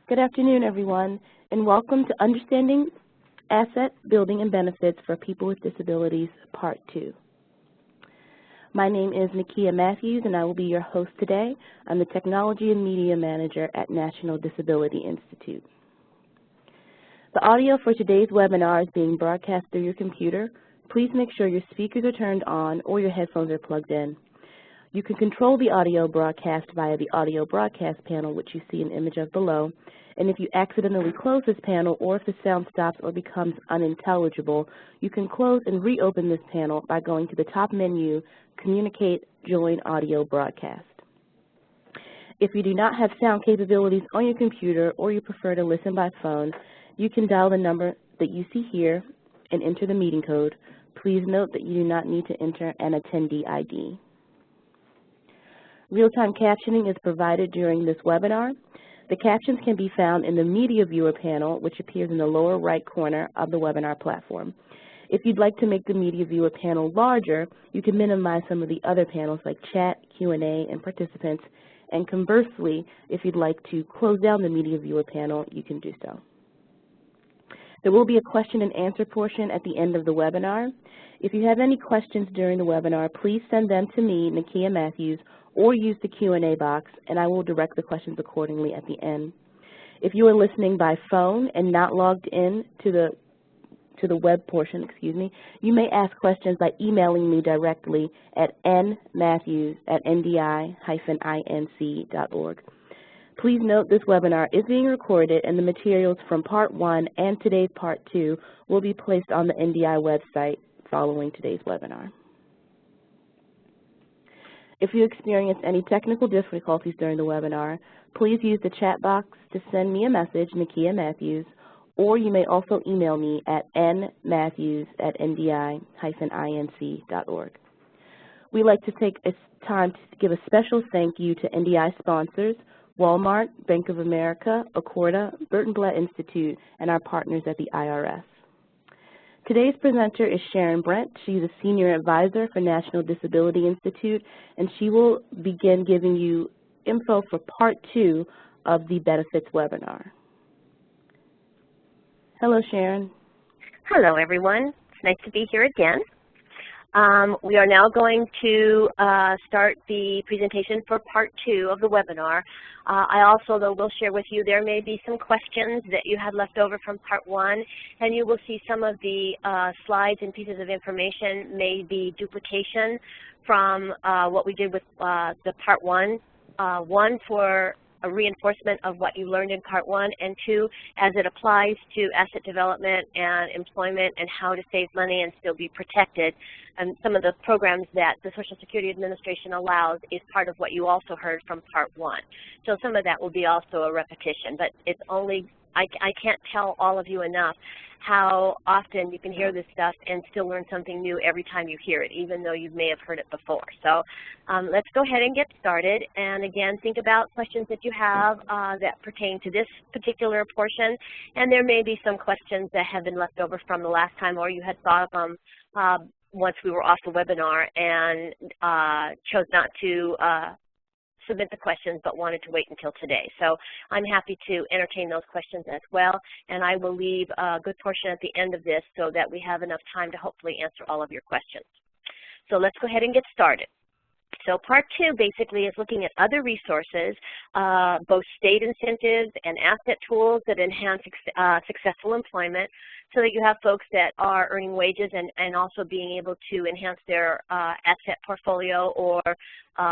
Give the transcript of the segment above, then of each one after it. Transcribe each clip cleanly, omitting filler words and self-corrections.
Good afternoon, everyone, and welcome to Understanding Asset Building and Benefits for People with Disabilities, Part 2. My name is Nakia Matthews, and I will be your host today. I'm the Technology and Media Manager at National Disability Institute. The audio for today's webinar is being broadcast through your computer. Please make sure your speakers are turned on or your headphones are plugged in. You can control the audio broadcast via the audio broadcast panel, which you see an image of below. And if you accidentally close this panel, or if the sound stops or becomes unintelligible, you can close and reopen this panel by going to the top menu, Communicate, Join Audio Broadcast. If you do not have sound capabilities on your computer or you prefer to listen by phone, you can dial the number that you see here and enter the meeting code. Please note that you do not need to enter an attendee ID. Real-time captioning is provided during this webinar. The captions can be found in the Media Viewer panel, which appears in the lower right corner of the webinar platform. If you'd like to make the Media Viewer panel larger, you can minimize some of the other panels like Chat, Q&A, and Participants. And conversely, if you'd like to close down the Media Viewer panel, you can do so. There will be a question and answer portion at the end of the webinar. If you have any questions during the webinar, please send them to me, Nakia Matthews, or use the Q&A box, and I will direct the questions accordingly at the end. If you are listening by phone and not logged in to the web portion, you may ask questions by emailing me directly at nmatthews@ndi-inc.org. Please note this webinar is being recorded, and the materials from Part 1 and today's Part 2 will be placed on the NDI website following today's webinar. If you experience any technical difficulties during the webinar, please use the chat box to send me a message, Nakia Matthews, or you may also email me at nmatthews@ndi-inc.org. We'd like to take time to give a special thank you to NDI sponsors, Walmart, Bank of America, Accorda, Burton Blatt Institute, and our partners at the IRS. Today's presenter is Sharon Brent. She's a Senior Advisor for National Disability Institute, and she will begin giving you info for Part 2 of the Benefits webinar. Hello, Sharon. Hello, everyone. It's nice to be here again. We are now going to start the presentation for Part 2 of the webinar. I also, though, will share with you there may be some questions that you had left over from Part 1, and you will see some of the slides and pieces of information may be duplication from what we did with the Part 1. One, for a reinforcement of what you learned in Part 1, and 2, as it applies to asset development and employment and how to save money and still be protected. And some of the programs that the Social Security Administration allows is part of what you also heard from Part 1. So some of that will be also a repetition, but it's only, I can't tell all of you enough how often you can hear this stuff and still learn something new every time you hear it, even though you may have heard it before. So let's go ahead and get started. And again, think about questions that you have that pertain to this particular portion. And there may be some questions that have been left over from the last time, or you had thought of them once we were off the webinar and chose not to submit the questions but wanted to wait until today. So I'm happy to entertain those questions as well, and I will leave a good portion at the end of this so that we have enough time to hopefully answer all of your questions. So let's go ahead and get started. So Part 2 basically is looking at other resources, both state incentives and asset tools that enhance successful employment, so that you have folks that are earning wages and also being able to enhance their asset portfolio or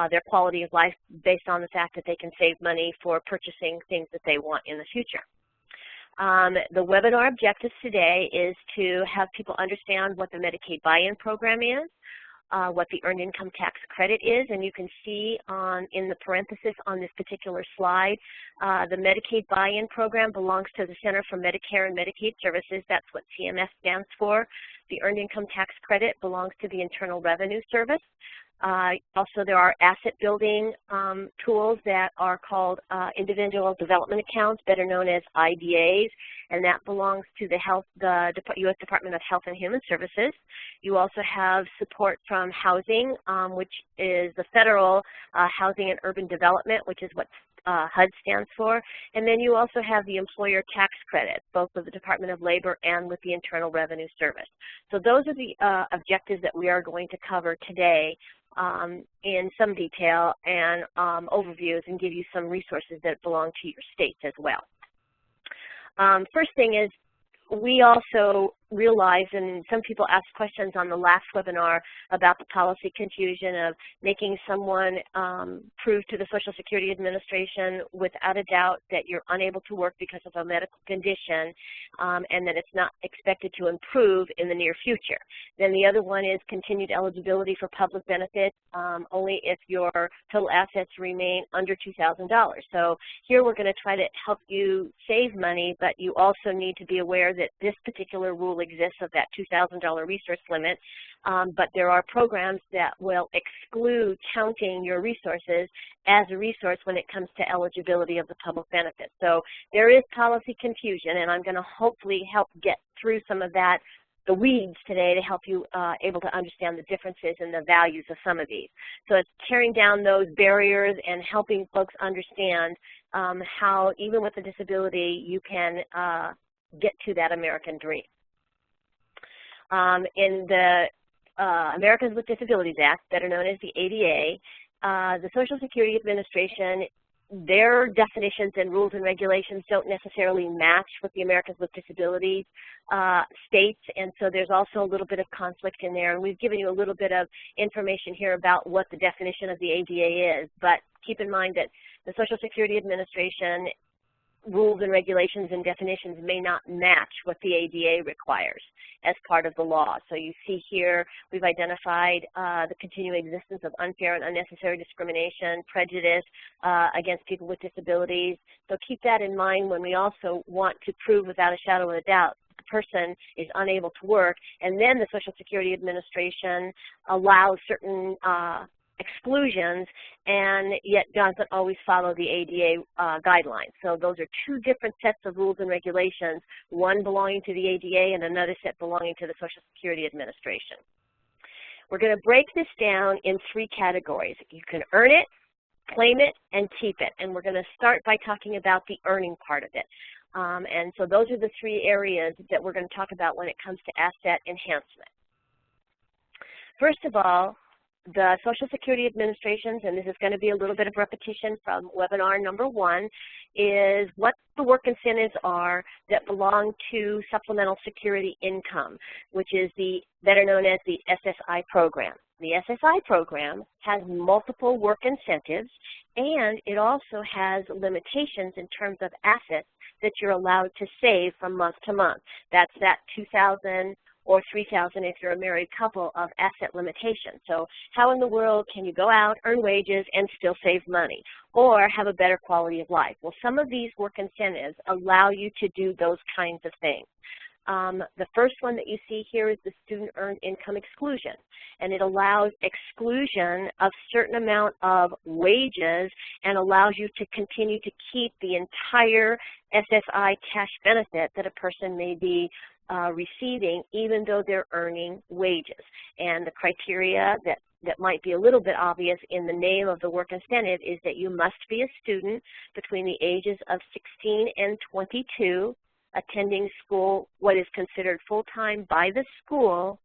their quality of life based on the fact that they can save money for purchasing things that they want in the future. The webinar objectives today is to have people understand what the Medicaid buy-in program is, what the Earned Income Tax Credit is, and you can see in the parenthesis on this particular slide, the Medicaid buy-in program belongs to the Center for Medicare and Medicaid Services. That's what CMS stands for. The Earned Income Tax Credit belongs to the Internal Revenue Service. Also, there are asset building tools that are called individual development accounts, better known as IDAs, and that belongs to the U.S. Department of Health and Human Services. You also have support from housing, which is the Federal Housing and Urban Development, which is what HUD stands for. And then you also have the employer tax credit, both with the Department of Labor and with the Internal Revenue Service. So those are the objectives that we are going to cover today in some detail and overviews, and give you some resources that belong to your states as well. First thing is, we also realize, and some people asked questions on the last webinar about the policy confusion of making someone prove to the Social Security Administration without a doubt that you're unable to work because of a medical condition, and that it's not expected to improve in the near future. Then the other one is continued eligibility for public benefits only if your total assets remain under $2,000. So here we're going to try to help you save money, but you also need to be aware that this particular rule exists of that $2,000 resource limit, but there are programs that will exclude counting your resources as a resource when it comes to eligibility of the public benefit. So there is policy confusion, and I'm going to hopefully help get through some of that, the weeds today, to help you able to understand the differences and the values of some of these. So it's tearing down those barriers and helping folks understand how even with a disability you can get to that American dream. In the Americans with Disabilities Act, better known as the ADA, the Social Security Administration, their definitions and rules and regulations don't necessarily match what the Americans with Disabilities states, and so there's also a little bit of conflict in there. And we've given you a little bit of information here about what the definition of the ADA is, but keep in mind that the Social Security Administration rules and regulations and definitions may not match what the ADA requires as part of the law. So you see here we've identified the continuing existence of unfair and unnecessary discrimination, prejudice against people with disabilities. So keep that in mind when we also want to prove without a shadow of a doubt the person is unable to work, and then the Social Security Administration allows certain exclusions and yet doesn't always follow the ADA guidelines. So those are two different sets of rules and regulations, one belonging to the ADA and another set belonging to the Social Security Administration. We're going to break this down in three categories. You can earn it, claim it, and keep it. And we're going to start by talking about the earning part of it. And so those are the three areas that we're going to talk about when it comes to asset enhancement. First of all, the Social Security Administration's, and this is going to be a little bit of repetition from webinar number 1, is what the work incentives are that belong to supplemental security income, which is the better known as the SSI program. The SSI program has multiple work incentives, and it also has limitations in terms of assets that you're allowed to save from month to month. That's that $2,000 or $3,000 if you're a married couple of asset limitation. So how in the world can you go out, earn wages, and still save money or have a better quality of life? Well, some of these work incentives allow you to do those kinds of things. The first one that you see here is the student earned income exclusion, and it allows exclusion of certain amount of wages and allows you to continue to keep the entire SSI cash benefit that a person may be receiving even though they're earning wages. And the criteria that might be a little bit obvious in the name of the work incentive is that you must be a student between the ages of 16 and 22, attending school what is considered full-time by the school,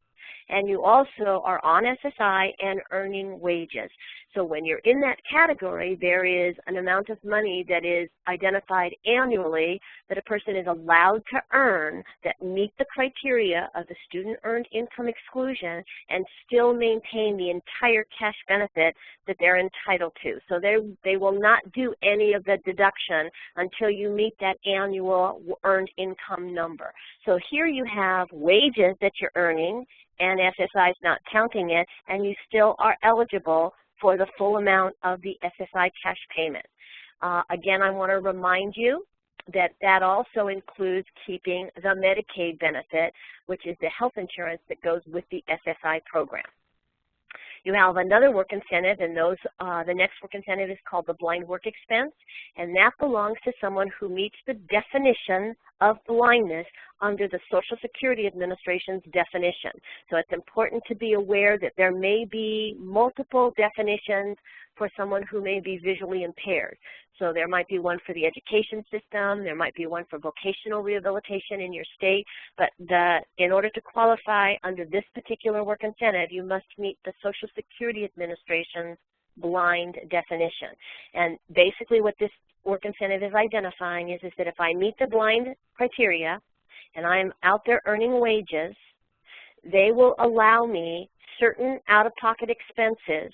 and you also are on SSI and earning wages. So when you're in that category, there is an amount of money that is identified annually that a person is allowed to earn that meet the criteria of the student earned income exclusion and still maintain the entire cash benefit that they're entitled to. So they will not do any of the deduction until you meet that annual earned income number. So here you have wages that you're earning, and SSI is not counting it, and you still are eligible for the full amount of the SSI cash payment. Again, I want to remind you that that also includes keeping the Medicaid benefit, which is the health insurance that goes with the SSI program. You have another work incentive, and the next work incentive is called the blind work expense, and that belongs to someone who meets the definition of blindness under the Social Security Administration's definition. So it's important to be aware that there may be multiple definitions for someone who may be visually impaired. So there might be one for the education system, there might be one for vocational rehabilitation in your state, but in order to qualify under this particular work incentive, you must meet the Social Security Administration's blind definition. And basically what this work incentive is identifying is that if I meet the blind criteria and I'm out there earning wages, they will allow me certain out-of-pocket expenses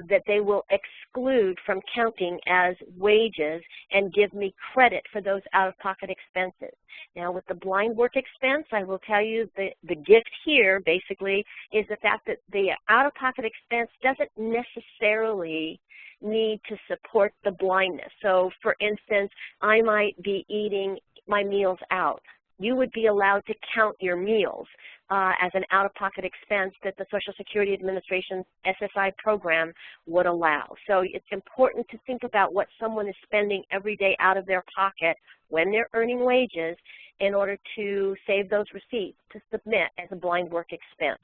that they will exclude from counting as wages and give me credit for those out-of-pocket expenses. Now with the blind work expense, I will tell you the gift here basically is the fact that the out-of-pocket expense doesn't necessarily need to support the blindness. So for instance, I might be eating my meals out. You would be allowed to count your meals as an out-of-pocket expense that the Social Security Administration's SSI program would allow. So it's important to think about what someone is spending every day out of their pocket when they're earning wages in order to save those receipts to submit as a blind work expense.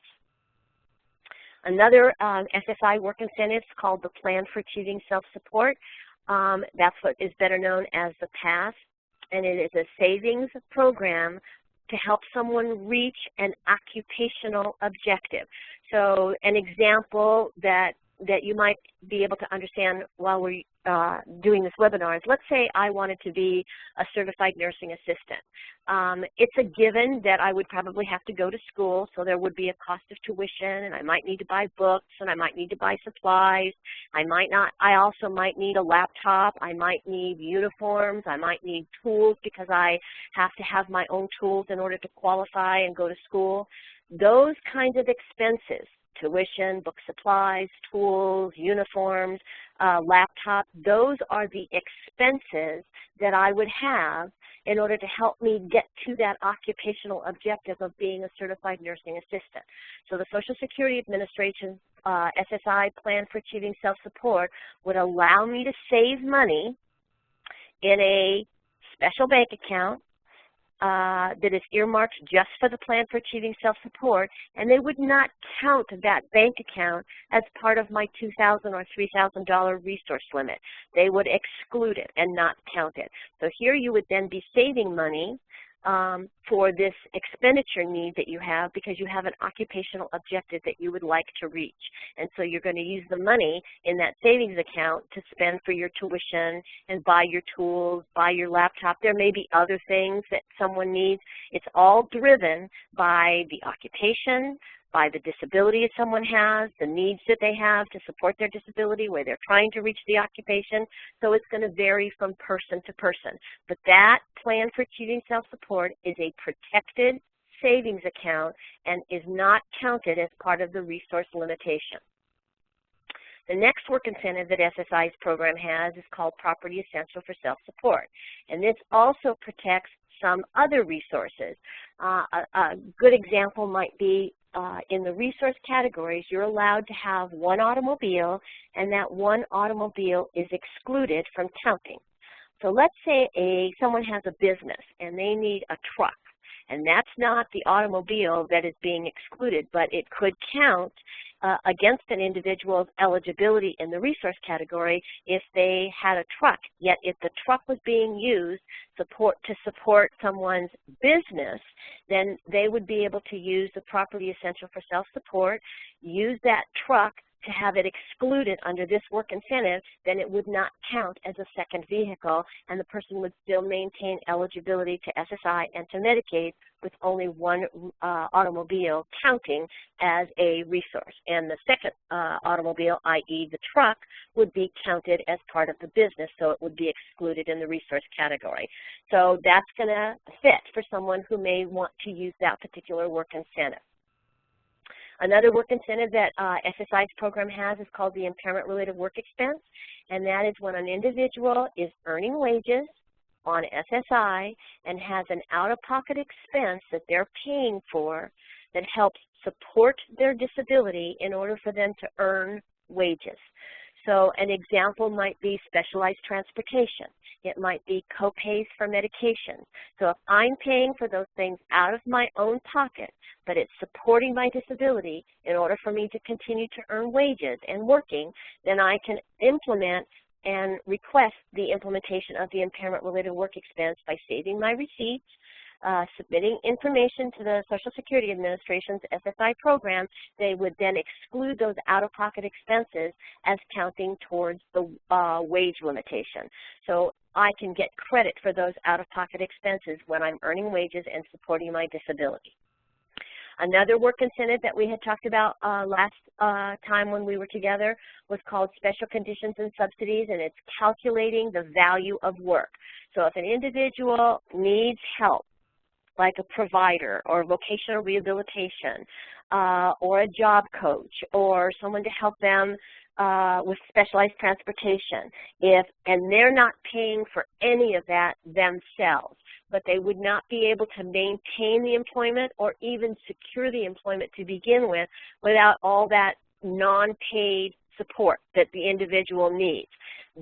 Another SSI work incentive is called the Plan for Achieving Self-Support. That's what is better known as the PASS, and it is a savings program to help someone reach an occupational objective. So an example that you might be able to understand while we're doing this webinar is, let's say I wanted to be a certified nursing assistant. It's a given that I would probably have to go to school, so there would be a cost of tuition, and I might need to buy books, and I might need to buy supplies. I also might need a laptop. I might need uniforms. I might need tools because I have to have my own tools in order to qualify and go to school. Those kinds of expenses, tuition, book supplies, tools, uniforms, laptop, those are the expenses that I would have in order to help me get to that occupational objective of being a certified nursing assistant. So the Social Security Administration SSI Plan for Achieving Self-Support would allow me to save money in a special bank account that is earmarked just for the Plan for Achieving Self-Support, and they would not count that bank account as part of my $2,000 or $3,000 resource limit. They would exclude it and not count it. So here you would then be saving money for this expenditure need that you have because you have an occupational objective that you would like to reach. And so you're going to use the money in that savings account to spend for your tuition and buy your tools, buy your laptop. There may be other things that someone needs. It's all driven by the occupation, by the disability that someone has, the needs that they have to support their disability, where they're trying to reach the occupation. So it's going to vary from person to person. But that Plan for Achieving Self-Support is a protected savings account and is not counted as part of the resource limitation. The next work incentive that SSI's program has is called Property Essential for Self-Support. And this also protects some other resources. A good example might be in the resource categories, you're allowed to have one automobile, and that one automobile is excluded from counting. So let's say someone has a business and they need a truck, and that's not the automobile that is being excluded, but it could count against an individual's eligibility in the resource category if they had a truck, yet if the truck was being used to support someone's business, then they would be able to use the Property Essential for Self-Support, use that truck to have it excluded under this work incentive, then it would not count as a second vehicle, and the person would still maintain eligibility to SSI and to Medicaid with only one automobile counting as a resource. And the second automobile, i.e. the truck, would be counted as part of the business, so it would be excluded in the resource category. So that's going to fit for someone who may want to use that particular work incentive. Another work incentive that SSI's program has is called the Impairment-Related Work Expense, and that is when an individual is earning wages on SSI and has an out-of-pocket expense that they're paying for that helps support their disability in order for them to earn wages. So an example might be specialized transportation. It might be co-pays for medication. So if I'm paying for those things out of my own pocket, but it's supporting my disability in order for me to continue to earn wages and working, then I can implement and request the implementation of the impairment-related work expense by saving my receipts, submitting information to the Social Security Administration's SSI program. They would then exclude those out-of-pocket expenses as counting towards the wage limitation. So I can get credit for those out-of-pocket expenses when I'm earning wages and supporting my disability. Another work incentive that we had talked about last time when we were together was called Special Conditions and Subsidies, and it's calculating the value of work. So if an individual needs help, like a provider or vocational rehabilitation or a job coach or someone to help them with specialized transportation, and they're not paying for any of that themselves, but they would not be able to maintain the employment or even secure the employment to begin with without all that non-paid support that the individual needs.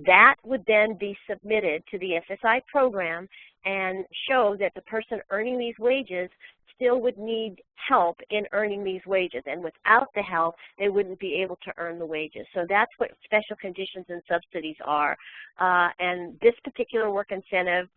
That would then be submitted to the SSI program and show that the person earning these wages still would need help in earning these wages, and without the help, they wouldn't be able to earn the wages. So that's what special conditions and subsidies are, and this particular work incentive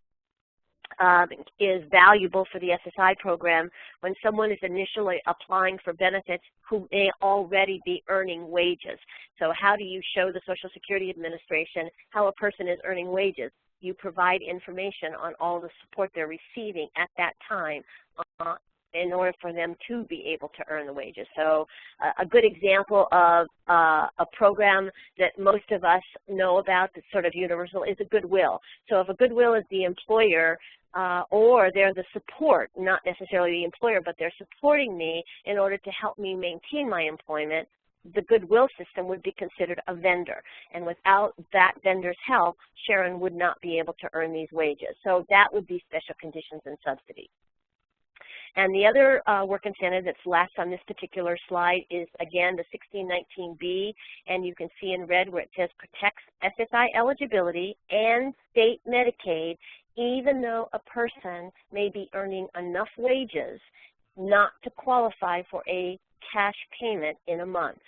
is valuable for the SSI program when someone is initially applying for benefits who may already be earning wages. So how do you show the Social Security Administration how a person is earning wages? You provide information on all the support they're receiving at that time in order for them to be able to earn the wages. So a good example of a program that most of us know about that's sort of universal is a Goodwill. So if a Goodwill is the employer or they're the support, not necessarily the employer, but they're supporting me in order to help me maintain my employment, the Goodwill system would be considered a vendor. And without that vendor's help, Sharon would not be able to earn these wages. So that would be special conditions and subsidies. And the other work incentive that's last on this particular slide is, again, the 1619B, and you can see in red where it says protects SSI eligibility and state Medicaid, even though a person may be earning enough wages not to qualify for a cash payment in a month.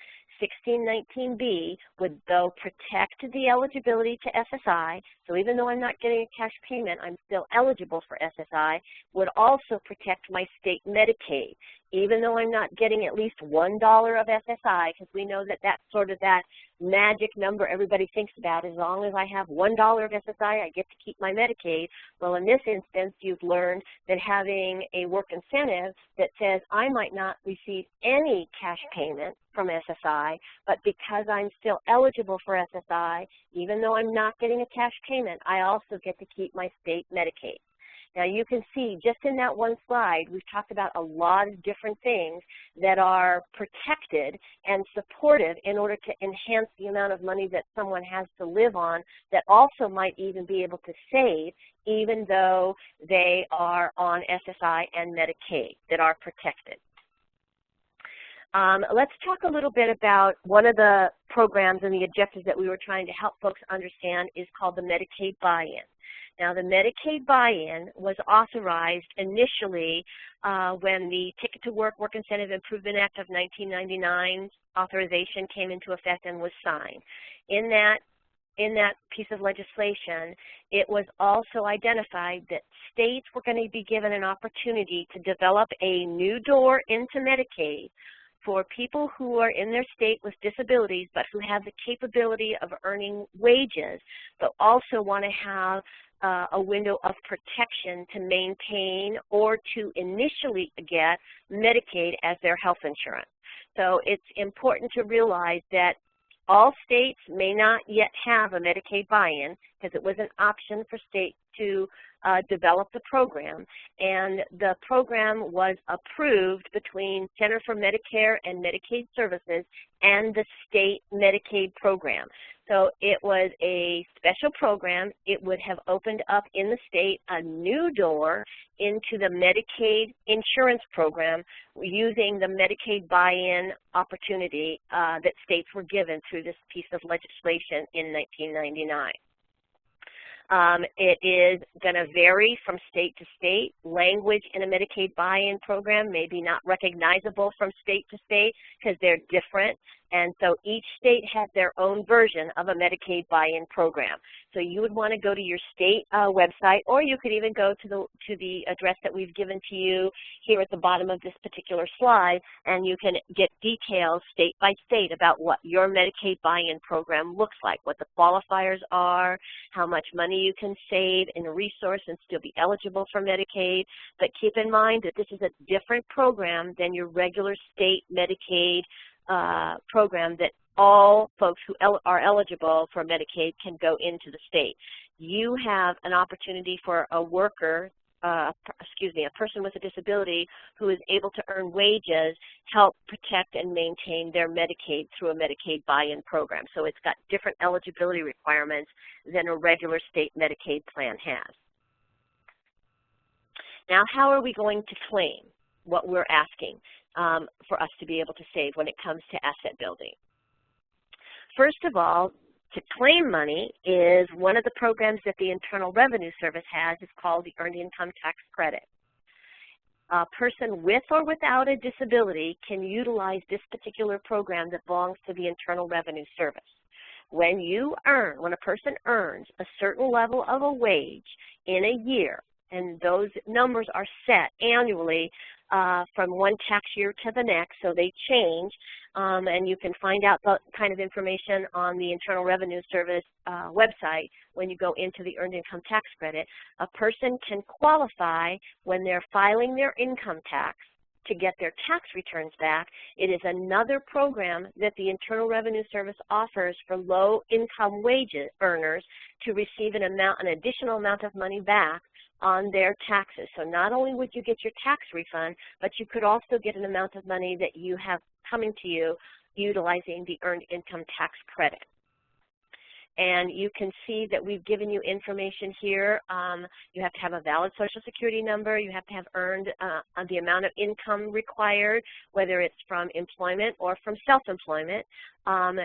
1619B would, though, protect the eligibility to SSI, so even though I'm not getting a cash payment, I'm still eligible for SSI, would also protect my state Medicaid, even though I'm not getting at least $1 of SSI, because we know that that's sort of that magic number everybody thinks about. As long as I have $1 of SSI, I get to keep my Medicaid. Well, in this instance, you've learned that having a work incentive that says I might not receive any cash payment from SSI, but because I'm still eligible for SSI, even though I'm not getting a cash payment, I also get to keep my state Medicaid. Now you can see just in that one slide, we've talked about a lot of different things that are protected and supportive in order to enhance the amount of money that someone has to live on, that also might even be able to save even though they are on SSI and Medicaid, that are protected. Let's talk a little bit about one of the programs and the objectives that we were trying to help folks understand is called the Medicaid buy-in. Now, the Medicaid buy-in was authorized initially when the Ticket to Work Work Incentive Improvement Act of 1999 authorization came into effect and was signed. In that piece of legislation, it was also identified that states were going to be given an opportunity to develop a new door into Medicaid for people who are in their state with disabilities but who have the capability of earning wages, but also want to have a window of protection to maintain or to initially get Medicaid as their health insurance. So it's important to realize that all states may not yet have a Medicaid buy-in because it was an option for states to develop the program, and the program was approved between Center for Medicare and Medicaid Services and the state Medicaid program. So it was a special program. It would have opened up in the state a new door into the Medicaid insurance program using the Medicaid buy-in opportunity that states were given through this piece of legislation in 1999. It is going to vary from state to state. Language in a Medicaid buy-in program may be not recognizable from state to state because they're different. And so each state has their own version of a Medicaid buy-in program. So you would want to go to your state website, or you could even go to the address that we've given to you here at the bottom of this particular slide, and you can get details state by state about what your Medicaid buy-in program looks like, what the qualifiers are, how much money you can save in a resource and still be eligible for Medicaid. But keep in mind that this is a different program than your regular state Medicaid program that all folks who are eligible for Medicaid can go into the state. You have an opportunity for a worker, a person with a disability who is able to earn wages, help protect and maintain their Medicaid through a Medicaid buy-in program. So it's got different eligibility requirements than a regular state Medicaid plan has. Now, how are we going to claim what we're asking for us to be able to save when it comes to asset building? First of all, to claim money is one of the programs that the Internal Revenue Service has. Is called the Earned Income Tax Credit. A person with or without a disability can utilize this particular program that belongs to the Internal Revenue Service. When a person earns a certain level of a wage in a year, and those numbers are set annually from one tax year to the next, so they change, and you can find out that kind of information on the Internal Revenue Service website when you go into the Earned Income Tax Credit. A person can qualify when they're filing their income tax to get their tax returns back. It is another program that the Internal Revenue Service offers for low-income wage earners to receive an additional amount of money back on their taxes. So not only would you get your tax refund, but you could also get an amount of money that you have coming to you utilizing the Earned Income Tax Credit. And you can see that we've given you information here. You have to have a valid Social Security number. You have to have earned the amount of income required, whether it's from employment or from self-employment.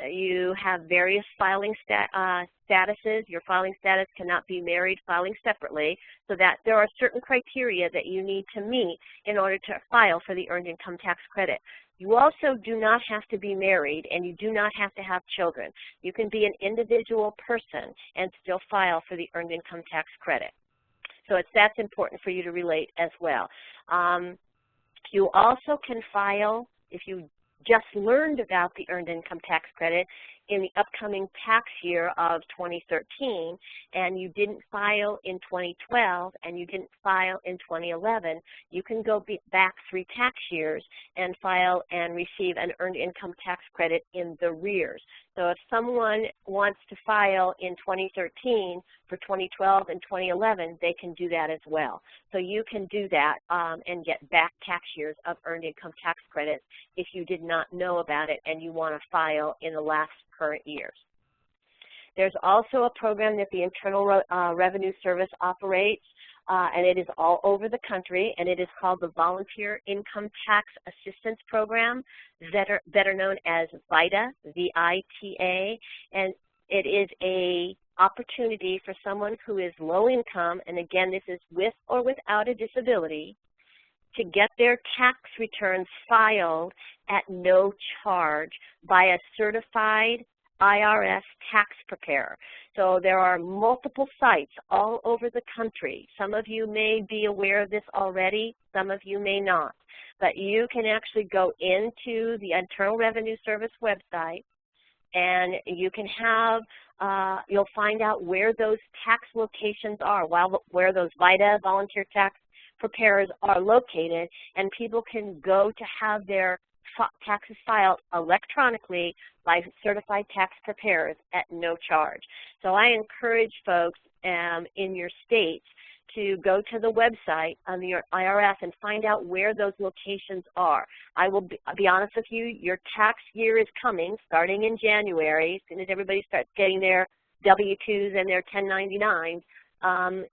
You have various filing statuses. Your filing status cannot be married, filing separately, so that there are certain criteria that you need to meet in order to file for the Earned Income Tax Credit. You also do not have to be married, and you do not have to have children. You can be an individual person and still file for the Earned Income Tax Credit. So that's important for you to relate as well. You also can file, if you just learned about the Earned Income Tax Credit in the upcoming tax year of 2013, and you didn't file in 2012 and you didn't file in 2011, you can go back 3 tax years and file and receive an Earned Income Tax Credit in the rears. So if someone wants to file in 2013 for 2012 and 2011, they can do that as well. So you can do that and get back tax years of Earned Income Tax Credits if you did not know about it and you want to file in the last current years. There's also a program that the Internal Revenue Service operates, and it is all over the country, and it is called the Volunteer Income Tax Assistance Program, better known as VITA, V-I-T-A, and it is a opportunity for someone who is low income, and again, this is with or without a disability, to get their tax returns filed at no charge by a certified IRS tax preparer. So there are multiple sites all over the country. Some of you may be aware of this already, some of you may not. But you can actually go into the Internal Revenue Service website, and you can have, you'll find out where those tax locations are, where those VITA, volunteer tax preparers, are located, and people can go to have their taxes filed electronically by certified tax preparers at no charge. So I encourage folks in your states to go to the website on the IRS and find out where those locations are. I will be honest with you, your tax year is coming starting in January. As soon as everybody starts getting their W-2s and their 1099s,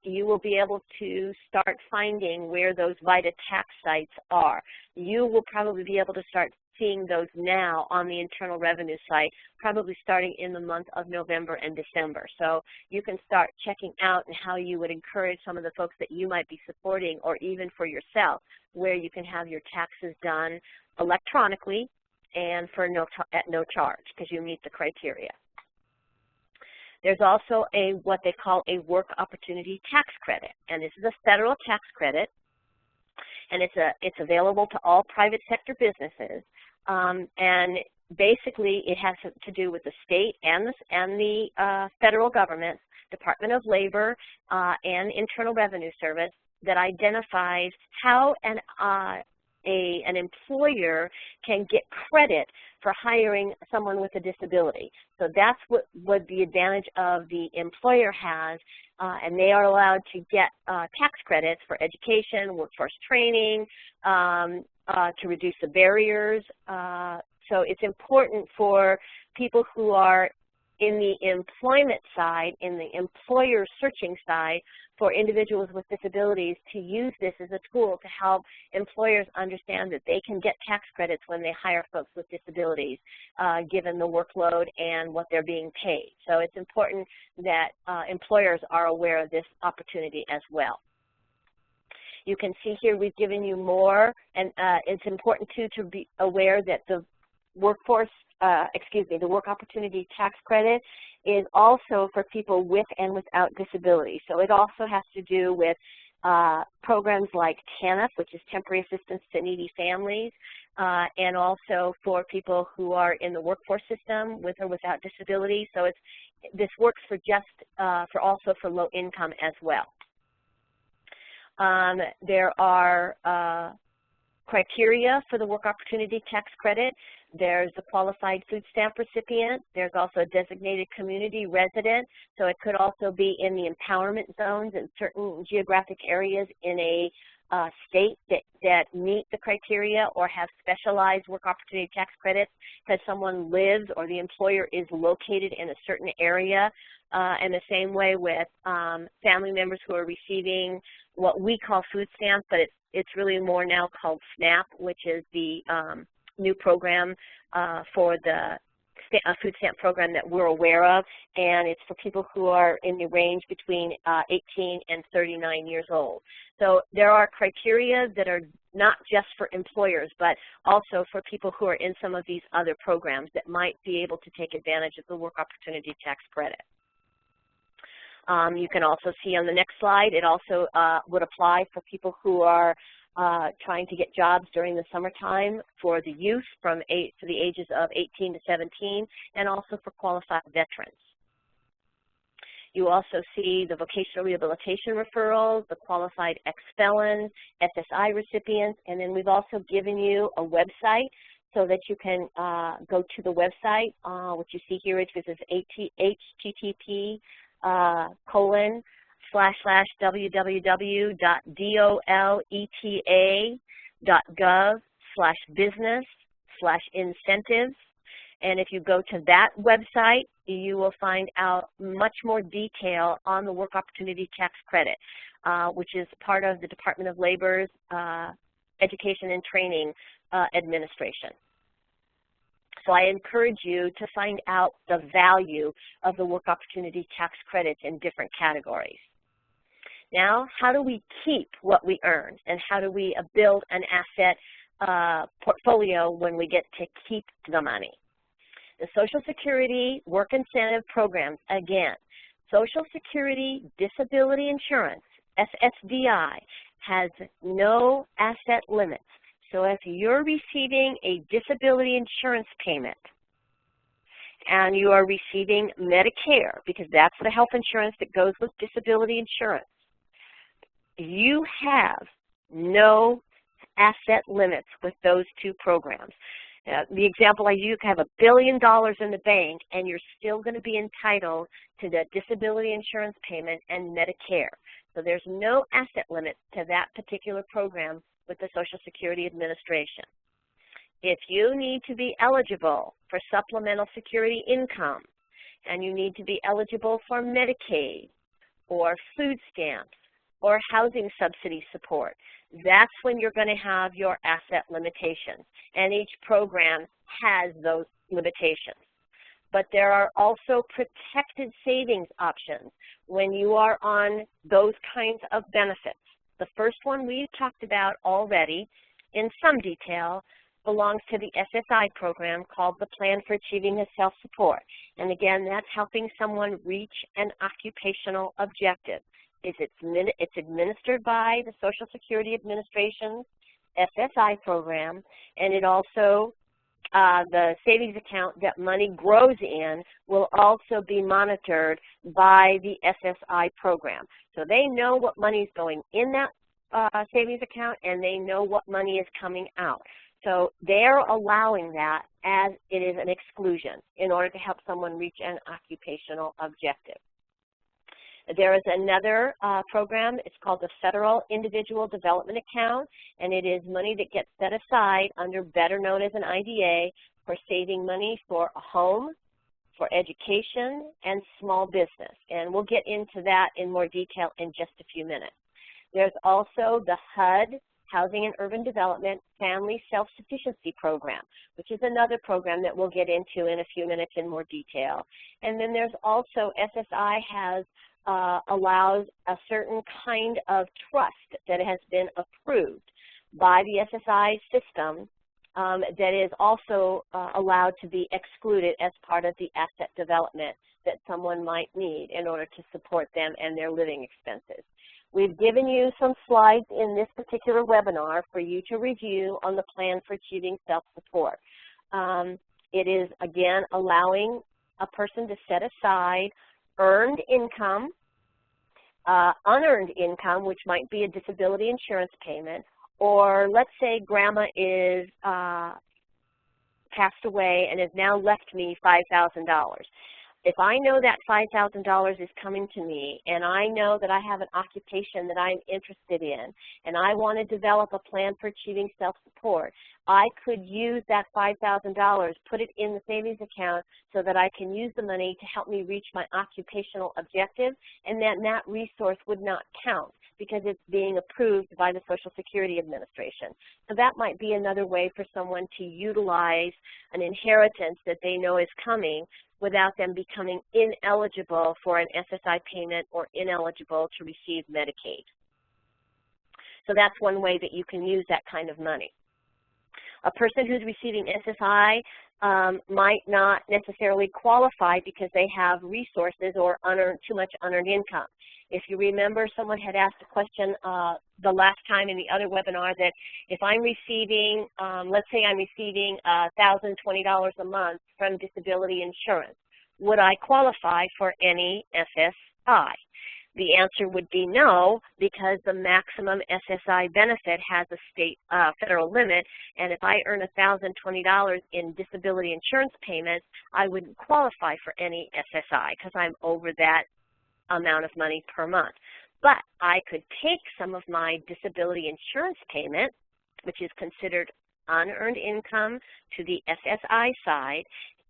you will be able to start finding where those VITA tax sites are. You will probably be able to start seeing those now on the Internal Revenue site, probably starting in the month of November and December. So you can start checking out and how you would encourage some of the folks that you might be supporting, or even for yourself, where you can have your taxes done electronically and for at no charge because you meet the criteria. There's also what they call a work opportunity tax credit, and this is a federal tax credit, and it's available to all private sector businesses, and basically it has to do with the state and the federal government, Department of Labor, and Internal Revenue Service, that identifies how an employer can get credit for hiring someone with a disability. So that's what the advantage of the employer has, and they are allowed to get tax credits for education, workforce training, to reduce the barriers. So it's important for people who are in the employment side, in the employer searching side, for individuals with disabilities to use this as a tool to help employers understand that they can get tax credits when they hire folks with disabilities, given the workload and what they're being paid. So it's important that employers are aware of this opportunity as well. You can see here we've given you more, and it's important too to be aware that the the work opportunity tax credit is also for people with and without disability. So it also has to do with programs like TANF, which is Temporary Assistance to Needy Families, and also for people who are in the workforce system with or without disability. So this works for also for low income as well. There are criteria for the work opportunity tax credit. There's a qualified food stamp recipient. There's also a designated community resident. So it could also be in the empowerment zones in certain geographic areas in a state that meet the criteria or have specialized work opportunity tax credits because someone lives or the employer is located in a certain area. And the same way with family members who are receiving what we call food stamps, but it's really more now called SNAP, which is the new program for the food stamp program that we're aware of, and it's for people who are in the range between 18 and 39 years old. So there are criteria that are not just for employers, but also for people who are in some of these other programs that might be able to take advantage of the work opportunity tax credit. You can also see on the next slide, it also would apply for people who are trying to get jobs during the summertime, for the youth for the ages of 18 to 17, and also for qualified veterans. You also see the vocational rehabilitation referrals, the qualified ex-felons, SSI recipients, and then we've also given you a website so that you can go to the website, which you see here, which is http://www.doleta.gov/business/incentives. And if you go to that website, you will find out much more detail on the work opportunity tax credit, which is part of the Department of Labor's Education and Training Administration. So I encourage you to find out the value of the work opportunity tax credits in different categories. Now, how do we keep what we earn, and how do we build an asset portfolio when we get to keep the money? The Social Security Work Incentive Programs, again, Social Security Disability Insurance, SSDI, has no asset limits. So if you're receiving a disability insurance payment and you are receiving Medicare, because that's the health insurance that goes with disability insurance, you have no asset limits with those two programs. The example I use, you can have $1 billion in the bank and you're still going to be entitled to the disability insurance payment and Medicare. So there's no asset limit to that particular program with the Social Security Administration. If you need to be eligible for supplemental security income and you need to be eligible for Medicaid or food stamps or housing subsidy support, that's when you're going to have your asset limitations. And each program has those limitations. But there are also protected savings options when you are on those kinds of benefits. The first one we've talked about already in some detail belongs to the SSI program called the Plan for Achieving Self-Support. And again, that's helping someone reach an occupational objective. It's administered by the Social Security Administration's SSI program, and it also, the savings account that money grows in will also be monitored by the SSI program. So they know what money is going in that savings account, and they know what money is coming out. So they're allowing that as it is an exclusion in order to help someone reach an occupational objective. There is another program, it's called the Federal Individual Development Account, and it is money that gets set aside under better known as an IDA for saving money for a home, for education, and small business. And we'll get into that in more detail in just a few minutes. There's also the HUD, Housing and Urban Development Family Self-Sufficiency Program, which is another program that we'll get into in a few minutes in more detail. And then there's also SSI allows a certain kind of trust that has been approved by the SSI system that is also allowed to be excluded as part of the asset development that someone might need in order to support them and their living expenses. We've given you some slides in this particular webinar for you to review on the Plan for Achieving Self-Support. It is, again, allowing a person to set aside earned income, unearned income, which might be a disability insurance payment, or let's say grandma is passed away and has now left me $5,000. If I know that $5,000 is coming to me and I know that I have an occupation that I'm interested in and I want to develop a plan for achieving self-support, I could use that $5,000, put it in the savings account so that I can use the money to help me reach my occupational objective, and then that resource would not count because it's being approved by the Social Security Administration. So that might be another way for someone to utilize an inheritance that they know is coming without them becoming ineligible for an SSI payment or ineligible to receive Medicaid. So that's one way that you can use that kind of money. A person who's receiving SSI might not necessarily qualify because they have resources or too much unearned income. If you remember, someone had asked a question the last time in the other webinar that if I'm receiving, let's say I'm receiving $1,020 a month from disability insurance, would I qualify for any SSI? The answer would be no, because the maximum SSI benefit has a federal limit, and if I earn $1,020 in disability insurance payments, I wouldn't qualify for any SSI because I'm over that amount of money per month. But I could take some of my disability insurance payment, which is considered unearned income to the SSI side,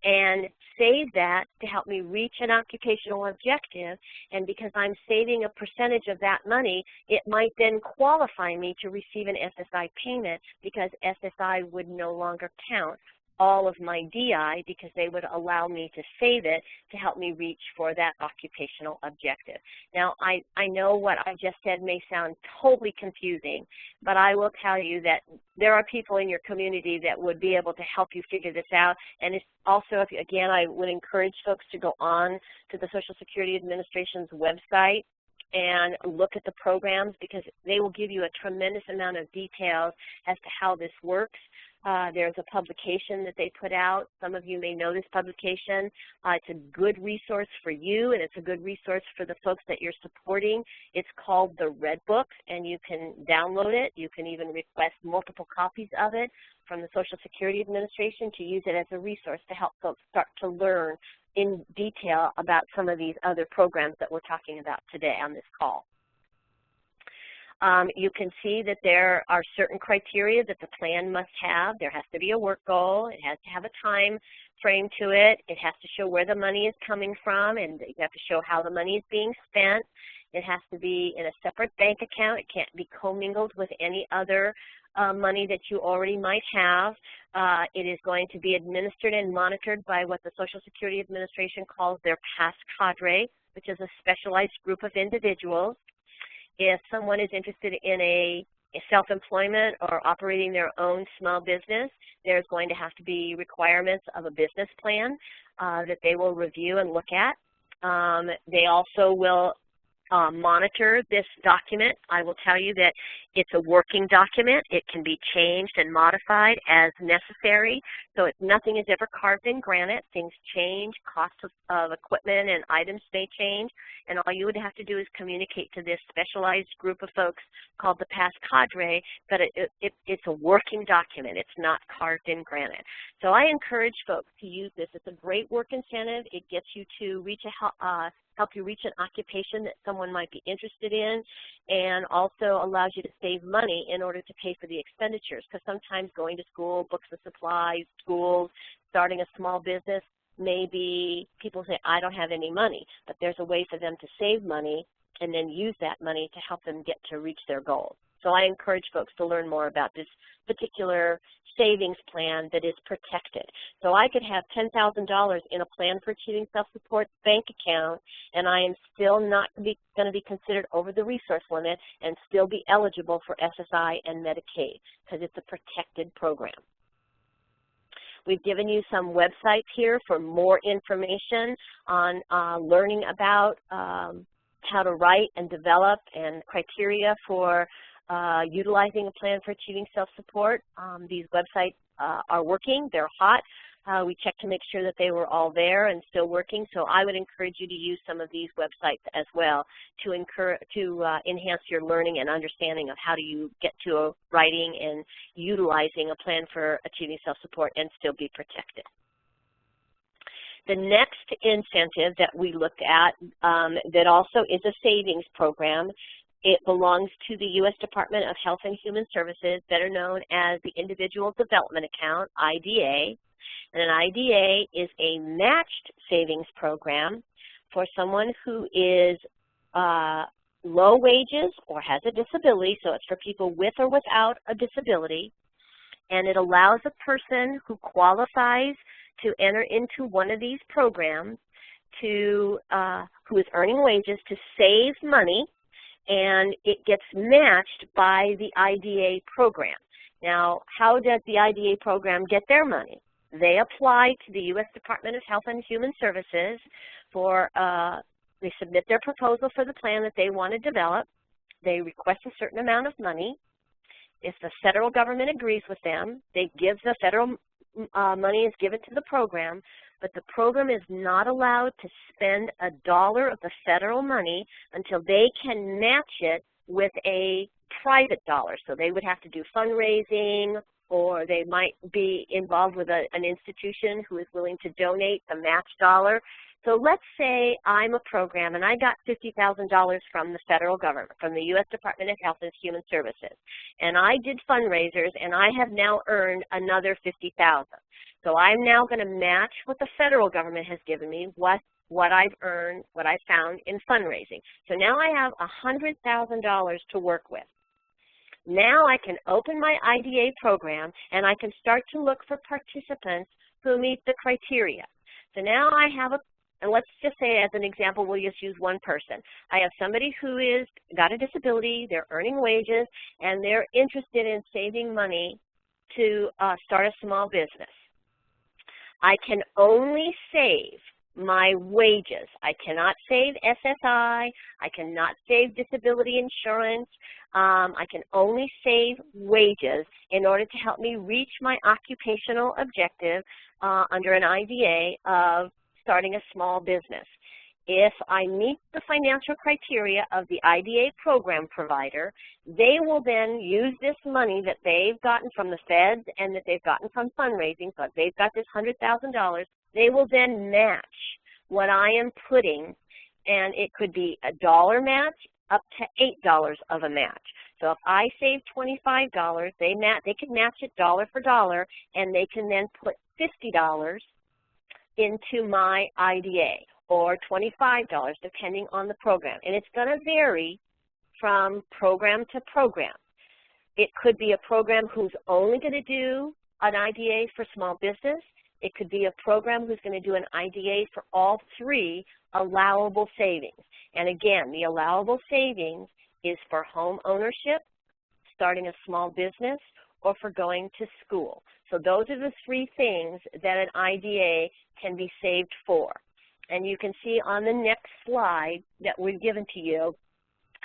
and save that to help me reach an occupational objective, and because I'm saving a percentage of that money, it might then qualify me to receive an SSI payment because SSI would no longer count all of my DI because they would allow me to save it to help me reach for that occupational objective. Now, I know what I just said may sound totally confusing, but I will tell you that there are people in your community that would be able to help you figure this out. And it's also, again, I would encourage folks to go on to the Social Security Administration's website and look at the programs because they will give you a tremendous amount of details as to how this works. There's a publication that they put out. Some of you may know this publication. It's a good resource for you, and it's a good resource for the folks that you're supporting. It's called the Red Book, and you can download it. You can even request multiple copies of it from the Social Security Administration to use it as a resource to help folks start to learn in detail about some of these other programs that we're talking about today on this call. You can see that there are certain criteria that the plan must have. There has to be a work goal. It has to have a time frame to it. It has to show where the money is coming from, and you have to show how the money is being spent. It has to be in a separate bank account. It can't be commingled with any other money that you already might have. It is going to be administered and monitored by what the Social Security Administration calls their PASS cadre, which is a specialized group of individuals. If someone is interested in a self-employment or operating their own small business, there's going to have to be requirements of a business plan that they will review and look at. They also will monitor this document. I will tell you that it's a working document. It can be changed and modified as necessary. So nothing is ever carved in granite. Things change, costs of equipment and items may change, and all you would have to do is communicate to this specialized group of folks called the PASS cadre that it's a working document. It's not carved in granite. So I encourage folks to use this. It's a great work incentive. It gets you to reach help you reach an occupation that someone might be interested in, and also allows you to save money in order to pay for the expenditures, because sometimes going to school, books and supplies, schools, starting a small business, maybe people say, I don't have any money, but there's a way for them to save money and then use that money to help them get to reach their goals. So I encourage folks to learn more about this particular savings plan that is protected. So I could have $10,000 in a plan for achieving self-support bank account, and I am still not going to be considered over the resource limit and still be eligible for SSI and Medicaid because it's a protected program. We've given you some websites here for more information on learning about how to write and develop and criteria for utilizing a plan for achieving self-support. These websites are working. They're hot. We checked to make sure that they were all there and still working, so I would encourage you to use some of these websites as well to enhance your learning and understanding of how do you get to writing and utilizing a plan for achieving self-support and still be protected. The next incentive that we looked at that also is a savings program. It belongs to the U.S. Department of Health and Human Services, better known as the Individual Development Account, IDA. And an IDA is a matched savings program for someone who is low wages or has a disability, so it's for people with or without a disability. And it allows a person who qualifies to enter into one of these programs who is earning wages to save money, and it gets matched by the IDA program. Now, how does the IDA program get their money? They apply to the U.S. Department of Health and Human Services for, they submit their proposal for the plan that they want to develop. They request a certain amount of money. If the federal government agrees with them, they give the federal money is given to the program, but the program is not allowed to spend a dollar of the federal money until they can match it with a private dollar. So they would have to do fundraising, or they might be involved with an institution who is willing to donate the match dollar. So let's say I'm a program and I got $50,000 from the federal government, from the U.S. Department of Health and Human Services, and I did fundraisers and I have now earned another $50,000. So I'm now going to match what the federal government has given me, what I've earned, what I found in fundraising. So now I have $100,000 to work with. Now I can open my IDA program and I can start to look for participants who meet the criteria. So now I have and let's just say as an example, we'll just use one person. I have somebody who is got a disability, they're earning wages, and they're interested in saving money to start a small business. I can only save my wages. I cannot save SSI. I cannot save disability insurance. I can only save wages in order to help me reach my occupational objective under an IDA of starting a small business. If I meet the financial criteria of the IDA program provider, they will then use this money that they've gotten from the feds and that they've gotten from fundraising, so if they've got this $100,000, they will then match what I am putting, and it could be a dollar match up to $8 of a match. So if I save $25, they can match it dollar for dollar, and they can then put $50 into my IDA, or $25, depending on the program. And it's going to vary from program to program. It could be a program who's only going to do an IDA for small business. It could be a program who's going to do an IDA for all three allowable savings. And again, the allowable savings is for home ownership, starting a small business, or for going to school. So those are the three things that an IDA can be saved for. And you can see on the next slide that we've given to you,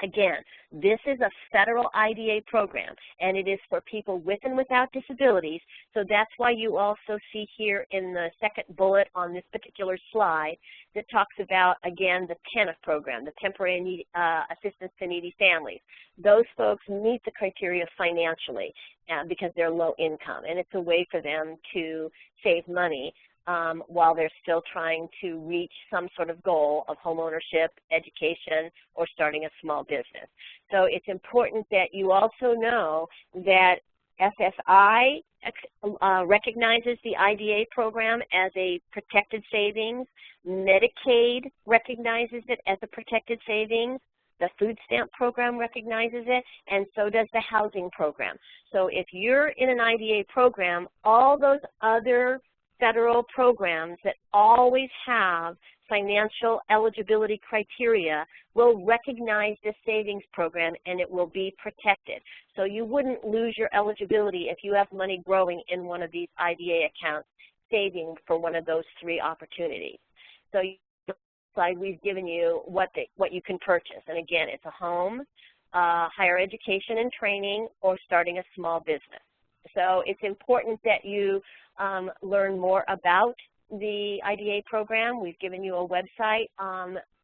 again, this is a federal IDA program, and it is for people with and without disabilities. So that's why you also see here in the second bullet on this particular slide that talks about, again, the TANF program, the Temporary Assistance to Needy Families. Those folks meet the criteria financially because they're low income, and it's a way for them to save money while they're still trying to reach some sort of goal of home ownership, education, or starting a small business. So it's important that you also know that SSI recognizes the IDA program as a protected savings. Medicaid recognizes it as a protected savings. The food stamp program recognizes it, and so does the housing program. So if you're in an IDA program, all those other federal programs that always have financial eligibility criteria will recognize this savings program, and it will be protected. So you wouldn't lose your eligibility if you have money growing in one of these IDA accounts, saving for one of those three opportunities. So slide we've given you what you can purchase, and again, it's a home, higher education and training, or starting a small business. So it's important that you learn more about the IDA program. We've given you a website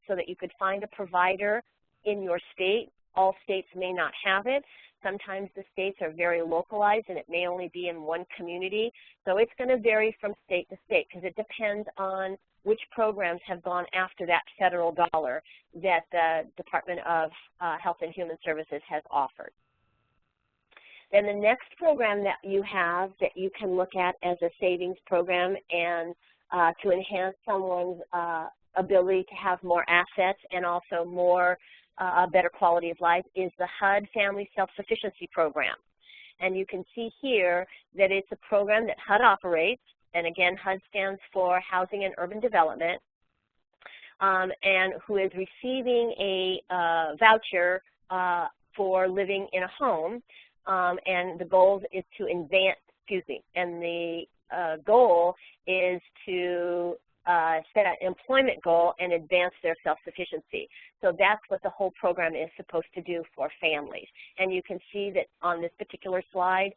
so that you could find a provider in your state. All states may not have it. Sometimes the states are very localized and it may only be in one community. So it's going to vary from state to state because it depends on which programs have gone after that federal dollar that the Department of Health and Human Services has offered. Then the next program that you have that you can look at as a savings program and to enhance someone's ability to have more assets and also more a better quality of life is the HUD Family Self-Sufficiency Program. And you can see here that it's a program that HUD operates, and again, HUD stands for Housing and Urban Development, and who is receiving a voucher for living in a home. And the goal is to goal is to set an employment goal and advance their self-sufficiency. So that's what the whole program is supposed to do for families. And you can see that on this particular slide,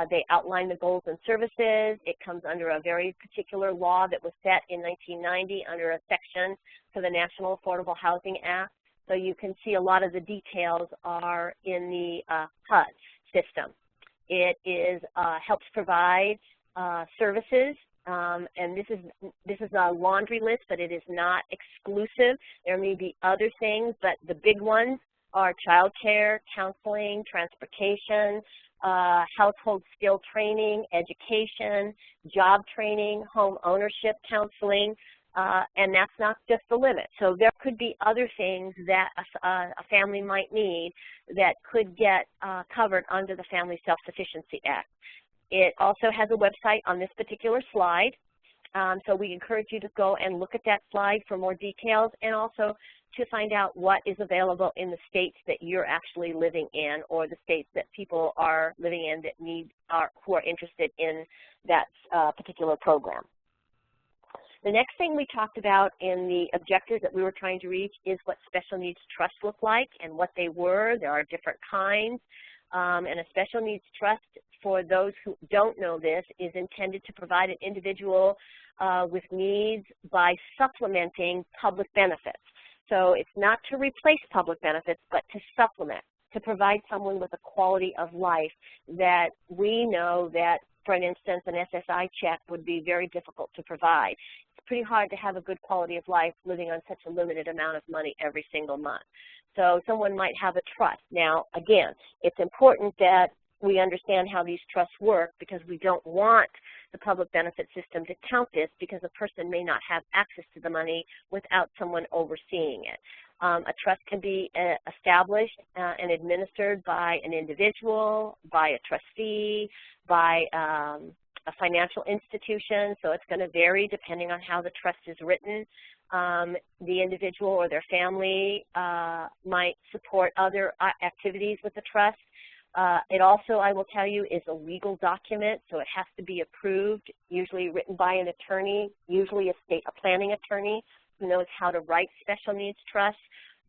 they outline the goals and services. It comes under a very particular law that was set in 1990 under a section for the National Affordable Housing Act. So you can see a lot of the details are in the HUD system. It is helps provide services, and this is a laundry list, but it is not exclusive. There may be other things, but the big ones are child care, counseling, transportation, household skill training, education, job training, home ownership counseling, and that's not just the limit. So there could be other things that a family might need that could get covered under the Family Self-Sufficiency Act. It also has a website on this particular slide, so we encourage you to go and look at that slide for more details and also to find out what is available in the states that you're actually living in or the states that people are living in that who are interested in that particular program. The next thing we talked about in the objectives that we were trying to reach is what special needs trusts look like and what they were. There are different kinds. And a special needs trust, for those who don't know this, is intended to provide an individual with needs by supplementing public benefits. So it's not to replace public benefits, but to supplement, to provide someone with a quality of life that we know that, for instance, an SSI check would be very difficult to provide. It's pretty hard to have a good quality of life living on such a limited amount of money every single month. So someone might have a trust. Now, again, it's important that we understand how these trusts work, because we don't want the public benefit system to count this, because a person may not have access to the money without someone overseeing it. A trust can be established and administered by an individual, by a trustee, by a financial institution, so it's going to vary depending on how the trust is written. The individual or their family might support other activities with the trust. It also, I will tell you, is a legal document, so it has to be approved, usually written by an attorney, usually a planning attorney who knows how to write special needs trusts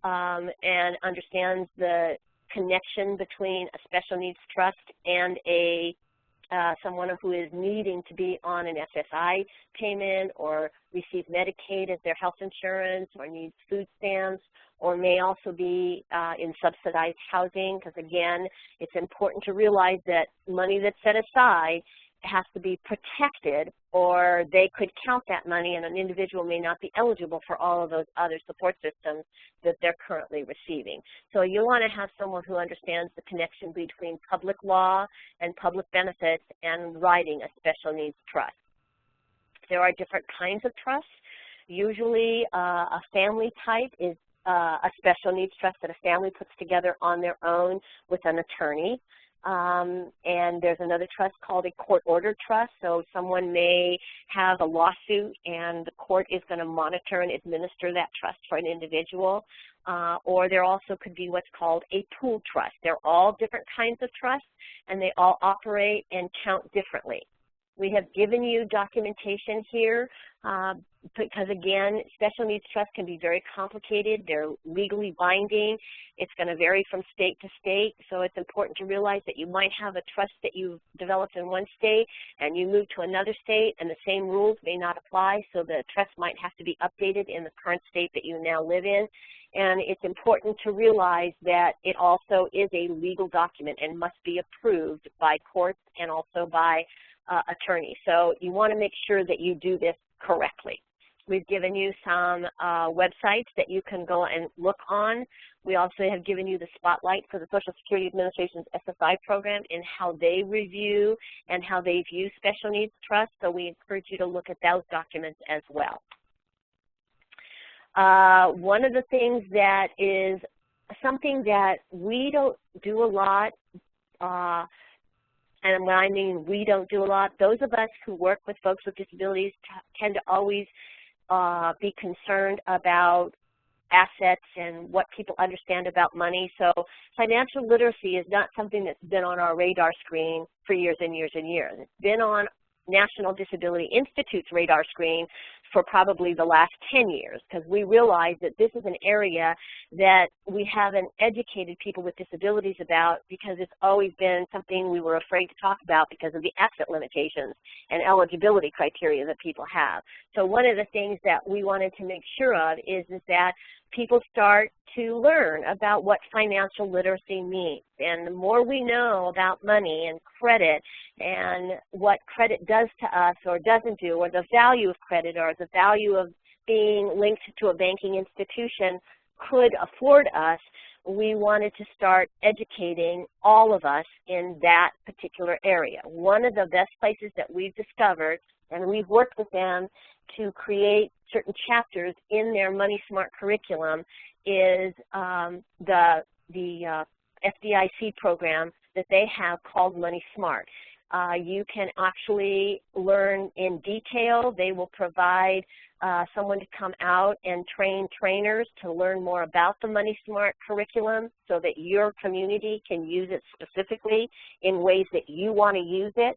and understands the connection between a special needs trust and someone who is needing to be on an SSI payment or receive Medicaid as their health insurance, or needs food stamps, or may also be in subsidized housing, because again, it's important to realize that money that's set aside has to be protected, or they could count that money and an individual may not be eligible for all of those other support systems that they're currently receiving. So you want to have someone who understands the connection between public law and public benefits and writing a special needs trust. There are different kinds of trusts. Usually a family type is a special needs trust that a family puts together on their own with an attorney. And there's another trust called a court-ordered trust. So someone may have a lawsuit and the court is going to monitor and administer that trust for an individual. Or there also could be what's called a pool trust. They're all different kinds of trusts, and they all operate and count differently. We have given you documentation here because, again, special needs trusts can be very complicated. They're legally binding. It's going to vary from state to state, so it's important to realize that you might have a trust that you've developed in one state and you move to another state and the same rules may not apply, so the trust might have to be updated in the current state that you now live in. And it's important to realize that it also is a legal document and must be approved by courts and also by attorney. So you want to make sure that you do this correctly. We've given you some websites that you can go and look on. We also have given you the spotlight for the Social Security Administration's SSI program and how they review and how they view special needs trusts. So we encourage you to look at those documents as well. One of the things that is something that we don't do a lot, and when I mean we don't do a lot, those of us who work with folks with disabilities tend to always be concerned about assets and what people understand about money. So financial literacy is not something that's been on our radar screen for years and years and years. It's been on National Disability Institute's radar screen for probably the last 10 years, because we realize that this is an area that we haven't educated people with disabilities about, because it's always been something we were afraid to talk about because of the asset limitations and eligibility criteria that people have. So one of the things that we wanted to make sure of is that people start to learn about what financial literacy means. And the more we know about money and credit and what credit does to us or doesn't do, or the value of credit or the value of being linked to a banking institution could afford us, we wanted to start educating all of us in that particular area. One of the best places that we've discovered, and we've worked with them to create certain chapters in their Money Smart curriculum, is the FDIC program that they have called Money Smart. You can actually learn in detail. They will provide someone to come out and train trainers to learn more about the Money Smart curriculum so that your community can use it specifically in ways that you want to use it.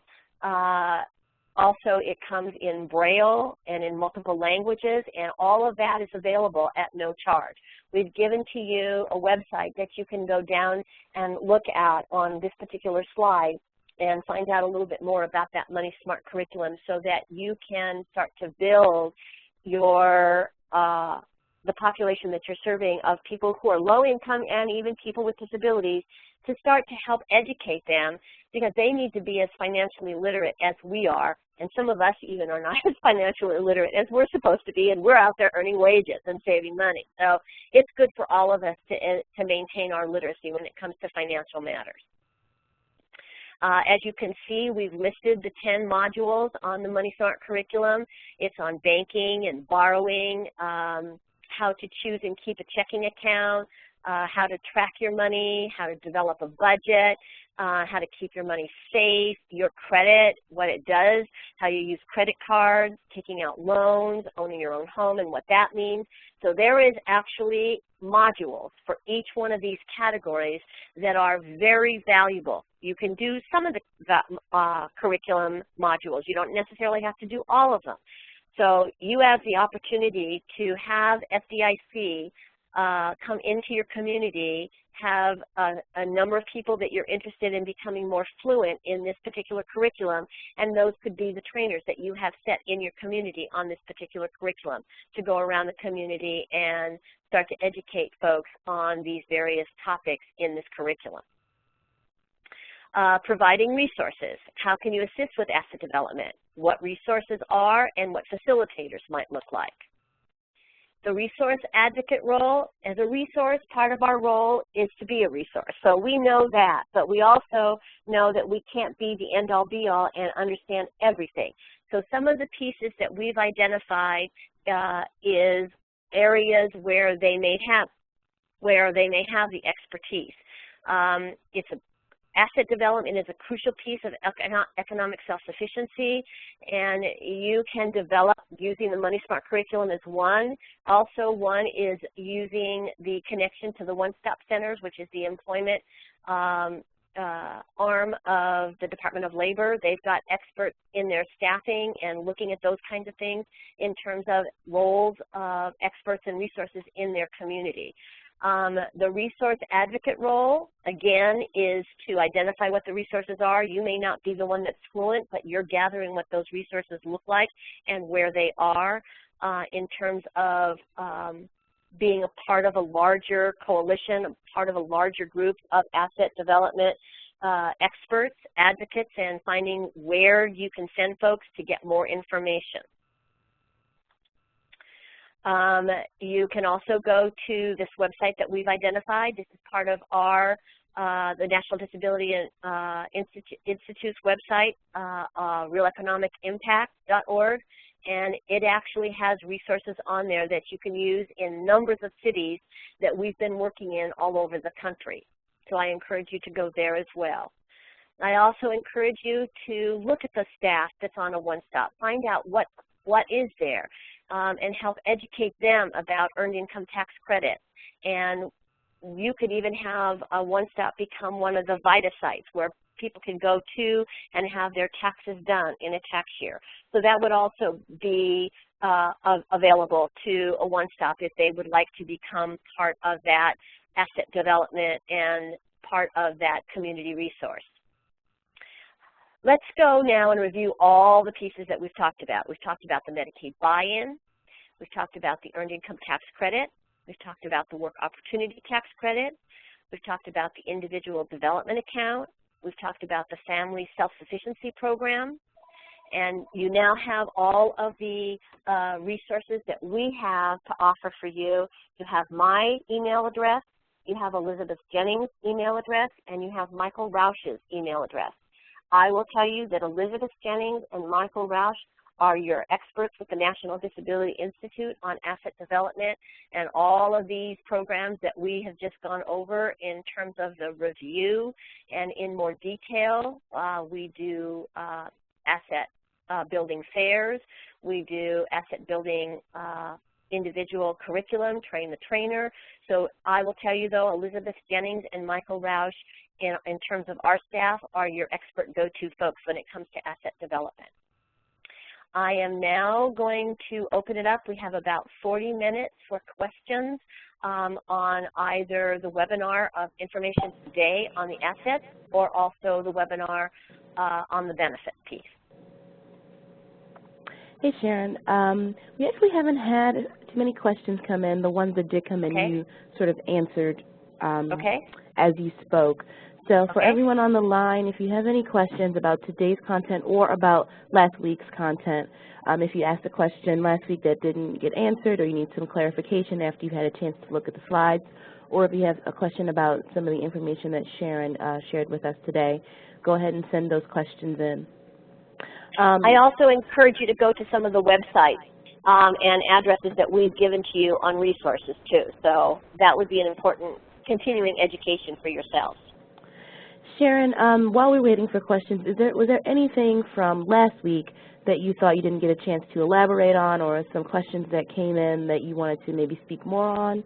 Also, it comes in Braille and in multiple languages, and all of that is available at no charge. We've given to you a website that you can go down and look at on this particular slide and find out a little bit more about that Money Smart curriculum so that you can start to build your the population that you're serving of people who are low income and even people with disabilities, to start to help educate them, because they need to be as financially literate as we are, and some of us even are not as financially literate as we're supposed to be, and we're out there earning wages and saving money. So it's good for all of us to maintain our literacy when it comes to financial matters. As you can see, we've listed the 10 modules on the Money Smart curriculum. It's on banking and borrowing, how to choose and keep a checking account, how to track your money, how to develop a budget, how to keep your money safe, your credit, what it does, how you use credit cards, taking out loans, owning your own home, and what that means. So there is actually modules for each one of these categories that are very valuable. You can do some of the curriculum modules. You don't necessarily have to do all of them. So you have the opportunity to have FDIC come into your community, have a number of people that you're interested in becoming more fluent in this particular curriculum, and those could be the trainers that you have set in your community on this particular curriculum to go around the community and start to educate folks on these various topics in this curriculum. Providing resources. How can you assist with asset development? What resources are and what facilitators might look like. The resource advocate role. As a resource, part of our role is to be a resource. So we know that, but we also know that we can't be the end-all be-all and understand everything. So some of the pieces that we've identified is areas where they may have the expertise. Asset development is a crucial piece of economic self-sufficiency, and you can develop using the Money Smart curriculum as one. Also, one is using the connection to the one-stop centers, which is the employment arm of the Department of Labor. They've got experts in their staffing and looking at those kinds of things in terms of roles of experts and resources in their community. The resource advocate role, again, is to identify what the resources are. You may not be the one that's fluent, but you're gathering what those resources look like and where they are in terms of being a part of a larger coalition, a part of a larger group of asset development experts, advocates, and finding where you can send folks to get more information. You can also go to this website that we've identified. This is part of our, the National Disability Institute's website, realeconomicimpact.org, and it actually has resources on there that you can use in numbers of cities that we've been working in all over the country. So I encourage you to go there as well. I also encourage you to look at the staff that's on a one-stop. Find out what is there. And help educate them about earned income tax credit. And you could even have a one-stop become one of the VITA sites where people can go to and have their taxes done in a tax year. So that would also be available to a one-stop if they would like to become part of that asset development and part of that community resource. Let's go now and review all the pieces that we've talked about. We've talked about the Medicaid buy-in. We've talked about the Earned Income Tax Credit. We've talked about the Work Opportunity Tax Credit. We've talked about the Individual Development Account. We've talked about the Family Self-Sufficiency Program. And you now have all of the resources that we have to offer for you. You have my email address, you have Elizabeth Jennings' email address, and you have Michael Rausch's email address. I will tell you that Elizabeth Jennings and Michael Rausch are your experts with the National Disability Institute on asset development, and all of these programs that we have just gone over in terms of the review and in more detail. We do asset building fairs. We do asset building individual curriculum, train the trainer. So I will tell you though, Elizabeth Jennings and Michael Rausch in terms of our staff are your expert go-to folks when it comes to asset development. I am now going to open it up. We have about 40 minutes for questions on either the webinar of information today on the assets or also the webinar on the benefit piece. Hey, Sharon. We actually haven't had too many questions come in. The ones that did come in, you sort of answered as you spoke. So for everyone on the line, if you have any questions about today's content or about last week's content, if you asked a question last week that didn't get answered or you need some clarification after you've had a chance to look at the slides, or if you have a question about some of the information that Sharon shared with us today, go ahead and send those questions in. I also encourage you to go to some of the websites and addresses that we've given to you on resources too. So that would be an important continuing education for yourselves. Sharon, while we're waiting for questions, was there anything from last week that you thought you didn't get a chance to elaborate on, or some questions that came in that you wanted to maybe speak more on?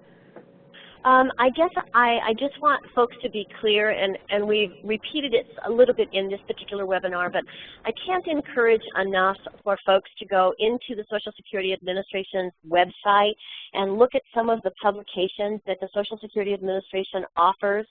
I guess I just want folks to be clear, and we've repeated it a little bit in this particular webinar, but I can't encourage enough for folks to go into the Social Security Administration's website and look at some of the publications that the Social Security Administration offers,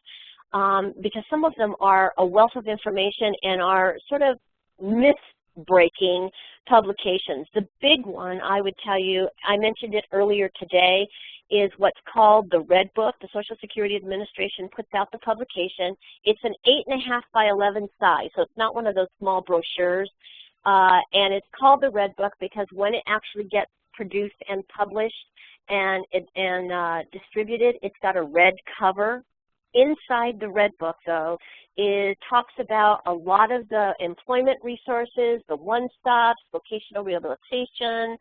because some of them are a wealth of information and are sort of myth-breaking publications. The big one, I would tell you, I mentioned it earlier today, is what's called the Red Book. The Social Security Administration puts out the publication. It's an 8.5 by 11 size, so it's not one of those small brochures. And it's called the Red Book because when it actually gets produced and published and distributed, it's got a red cover. Inside the Red Book, though, it talks about a lot of the employment resources, the one-stops, vocational rehabilitation.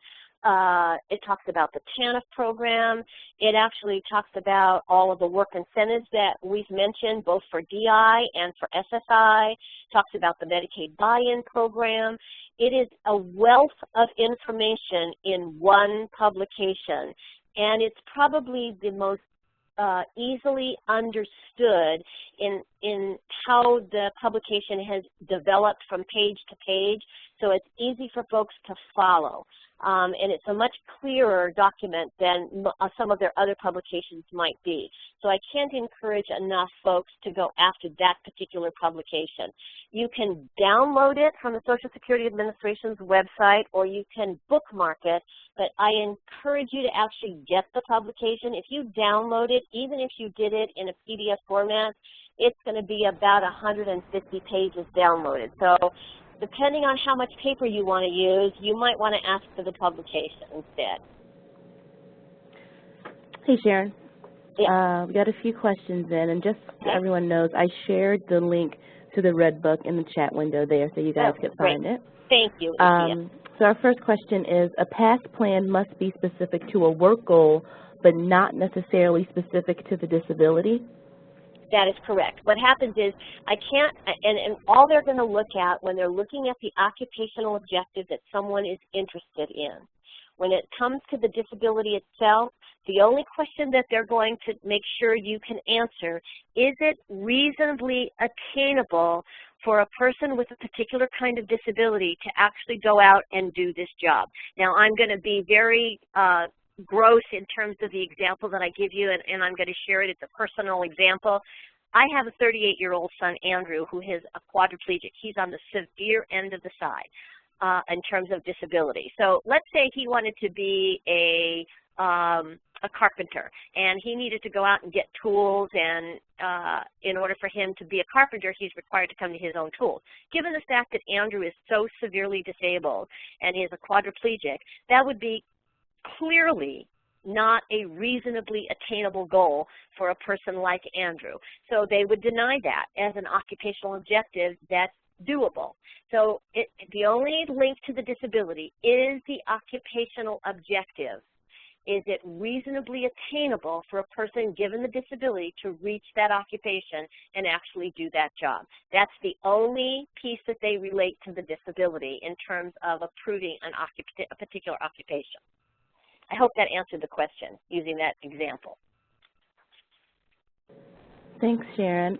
It talks about the TANF program. It actually talks about all of the work incentives that we've mentioned, both for DI and for SSI. It talks about the Medicaid buy-in program. It is a wealth of information in one publication, and it's probably the most easily understood in how the publication has developed from page to page, so it's easy for folks to follow. And it's a much clearer document than some of their other publications might be. So I can't encourage enough folks to go after that particular publication. You can download it from the Social Security Administration's website, or you can bookmark it, but I encourage you to actually get the publication. If you download it, even if you did it in a PDF format, it's going to be about 150 pages downloaded. So depending on how much paper you want to use, you might want to ask for the publication instead. Hey, Sharon. We got a few questions in, and just so everyone knows, I shared the link to the Red Book in the chat window there so you guys could find it. Thank you. So our first question is, a past plan must be specific to a work goal, but not necessarily specific to the disability? That is correct. What happens is and all they're going to look at when they're looking at the occupational objective that someone is interested in. When it comes to the disability itself, the only question that they're going to make sure you can answer, is it reasonably attainable for a person with a particular kind of disability to actually go out and do this job? Now, I'm going to be very gross in terms of the example that I give you, and I'm going to share it. It's a personal example. I have a 38-year-old son, Andrew, who is a quadriplegic. He's on the severe end of the side in terms of disability. So let's say he wanted to be a carpenter, and he needed to go out and get tools, and in order for him to be a carpenter, he's required to come to his own tools. Given the fact that Andrew is so severely disabled and he is a quadriplegic, that would be clearly not a reasonably attainable goal for a person like Andrew. So they would deny that as an occupational objective that's doable. So the only link to the disability is the occupational objective. Is it reasonably attainable for a person given the disability to reach that occupation and actually do that job? That's the only piece that they relate to the disability in terms of approving a particular occupation. I hope that answered the question using that example. Thanks, Sharon.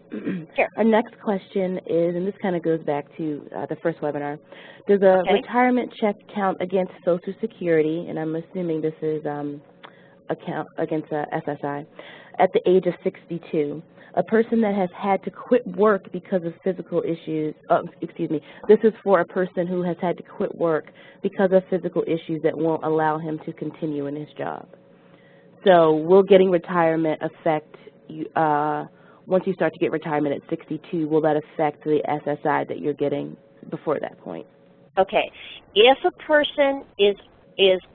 Sure. Our next question is, and this kind of goes back to the first webinar, does a retirement check count against Social Security, and I'm assuming this is account against SSI, at the age of 62? A person that has had to quit work because of physical issues, this is for a person who has had to quit work because of physical issues that won't allow him to continue in his job. So will getting retirement affect you, once you start to get retirement at 62, will that affect the SSI that you're getting before that point? Okay. If a person is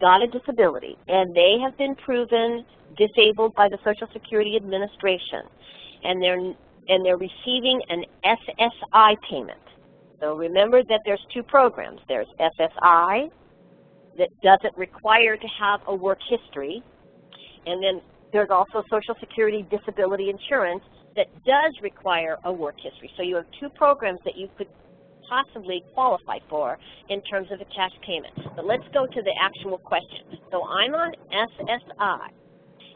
got a disability and they have been proven disabled by the Social Security Administration, and they're receiving an SSI payment. So remember that there's two programs. There's SSI that doesn't require to have a work history, and then there's also Social Security Disability Insurance that does require a work history. So you have two programs that you could possibly qualify for in terms of a cash payment. But let's go to the actual question. So I'm on SSI,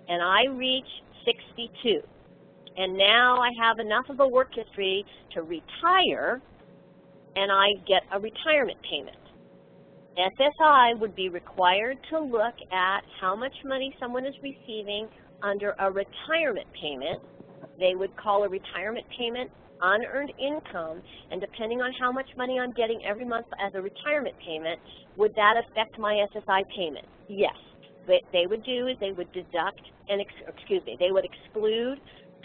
and I reach 62. And now I have enough of a work history to retire, and I get a retirement payment. SSI would be required to look at how much money someone is receiving under a retirement payment. They would call a retirement payment unearned income, and depending on how much money I'm getting every month as a retirement payment, would that affect my SSI payment? Yes. What they would do is they would deduct, and they would exclude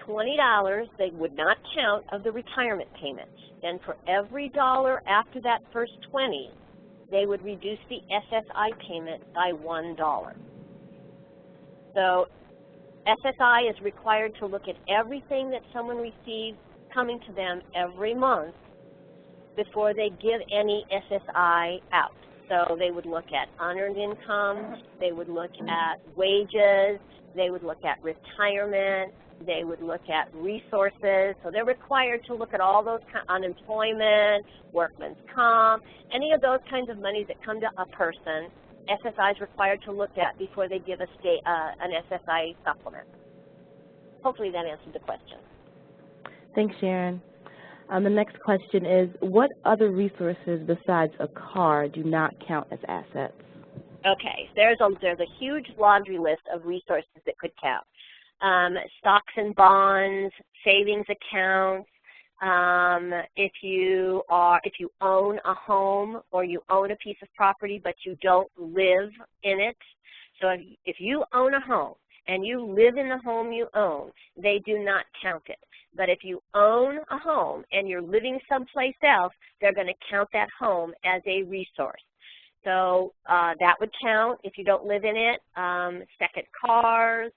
$20, they would not count, of the retirement payment. Then for every dollar after that first 20, they would reduce the SSI payment by $1. So SSI is required to look at everything that someone receives coming to them every month before they give any SSI out. So they would look at unearned income, they would look at wages, they would look at retirement, they would look at resources. So they're required to look at all those unemployment, workman's comp, any of those kinds of monies that come to a person. SSI is required to look at before they give an SSI supplement. Hopefully that answered the question. Thanks, Sharon. The next question is, what other resources besides a car do not count as assets? Okay, there's a huge laundry list of resources that could count. Stocks and bonds, savings accounts, if you own a home or you own a piece of property but you don't live in it. So if you own a home and you live in the home you own, they do not count it. But if you own a home and you're living someplace else, they're going to count that home as a resource. So that would count if you don't live in it. Second cars,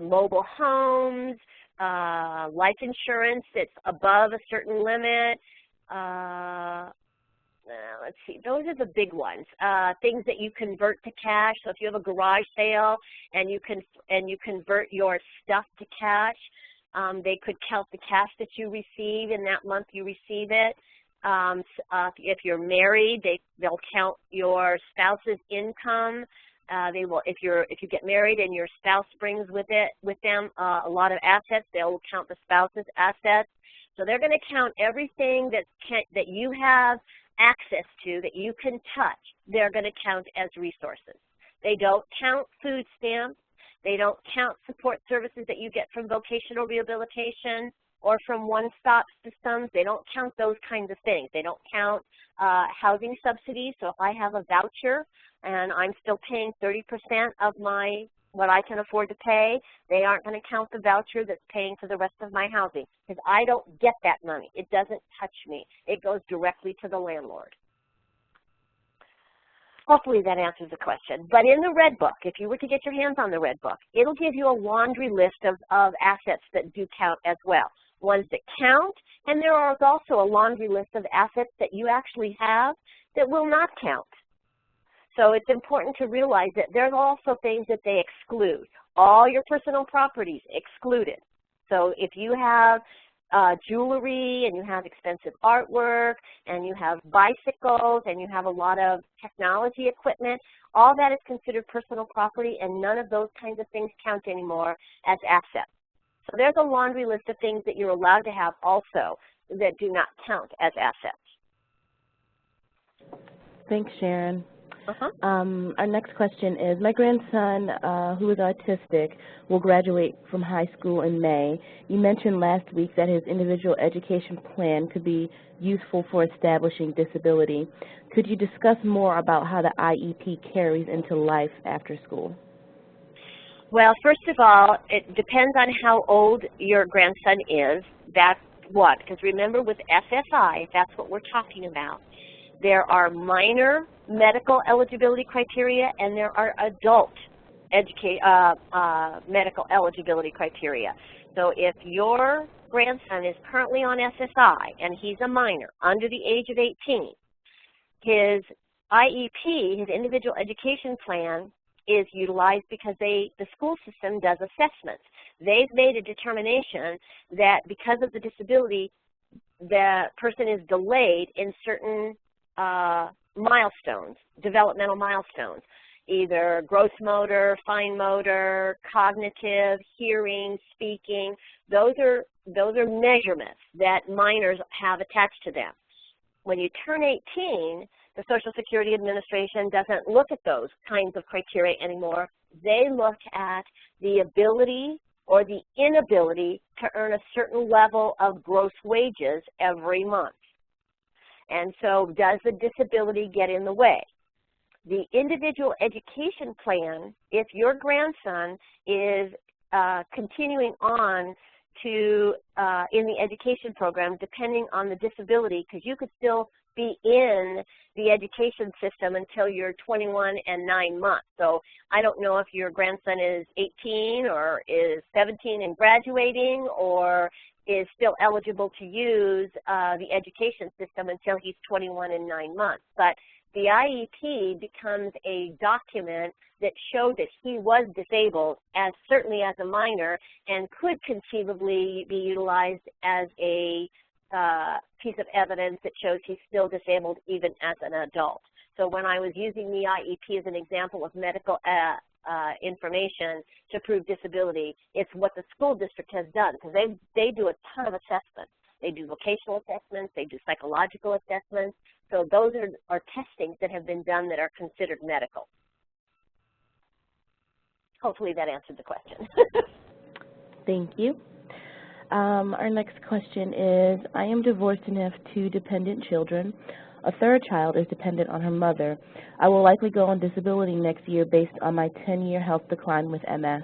mobile homes, life insurance that's above a certain limit. Let's see, those are the big ones. Things that you convert to cash. So if you have a garage sale and you convert your stuff to cash, they could count the cash that you receive in that month you receive it. If you're married, they'll count your spouse's income. They will, if you get married and your spouse brings with them a lot of assets, they'll count the spouse's assets. So they're going to count everything that you have access to, that you can touch. They're going to count as resources. They don't count food stamps. They don't count support services that you get from vocational rehabilitation or from one-stop systems. They don't count those kinds of things. They don't count housing subsidies. So if I have a voucher and I'm still paying 30% of what I can afford to pay, they aren't going to count the voucher that's paying for the rest of my housing, because I don't get that money. It doesn't touch me. It goes directly to the landlord. Hopefully that answers the question. But in the Red Book, if you were to get your hands on the Red Book, it'll give you a laundry list of assets that do count as well. Ones that count, and there is also a laundry list of assets that you actually have that will not count. So it's important to realize that there's also things that they exclude. All your personal properties excluded. So if you have jewelry, and you have expensive artwork, and you have bicycles, and you have a lot of technology equipment, all that is considered personal property, and none of those kinds of things count anymore as assets. So there's a laundry list of things that you're allowed to have also that do not count as assets. Thanks, Sharon. Our next question is, my grandson, who is autistic, will graduate from high school in May. You mentioned last week that his individual education plan could be useful for establishing disability. Could you discuss more about how the IEP carries into life after school? Well, first of all, it depends on how old your grandson is. That's what, because remember with SSI, if that's what we're talking about, there are minor medical eligibility criteria and there are adult medical eligibility criteria. So if your grandson is currently on SSI and he's a minor under the age of 18, his IEP, his individual education plan, is utilized because the school system does assessments. They've made a determination that because of the disability, the person is delayed in certain milestones, developmental milestones, either gross motor, fine motor, cognitive, hearing, speaking. Those are measurements that minors have attached to them. When you turn 18, the Social Security Administration doesn't look at those kinds of criteria anymore. They look at the ability or the inability to earn a certain level of gross wages every month. And so does the disability get in the way? The individual education plan, if your grandson is continuing on to in the education program, depending on the disability, because you could still be in the education system until you're 21 and 9 months. So I don't know if your grandson is 18 or is 17 and graduating or is still eligible to use the education system until he's 21 and 9 months. But the IEP becomes a document that shows that he was disabled, certainly as a minor, and could conceivably be utilized as a piece of evidence that shows he's still disabled even as an adult. So when I was using the IEP as an example of medical information to prove disability, it's what the school district has done, because they do a ton of assessments. They do vocational assessments, they do psychological assessments. So those are testings that have been done that are considered medical. Hopefully that answered the question. Thank you. Our next question is, I am divorced and have 2 dependent children. A third child is dependent on her mother. I will likely go on disability next year based on my 10-year health decline with MS.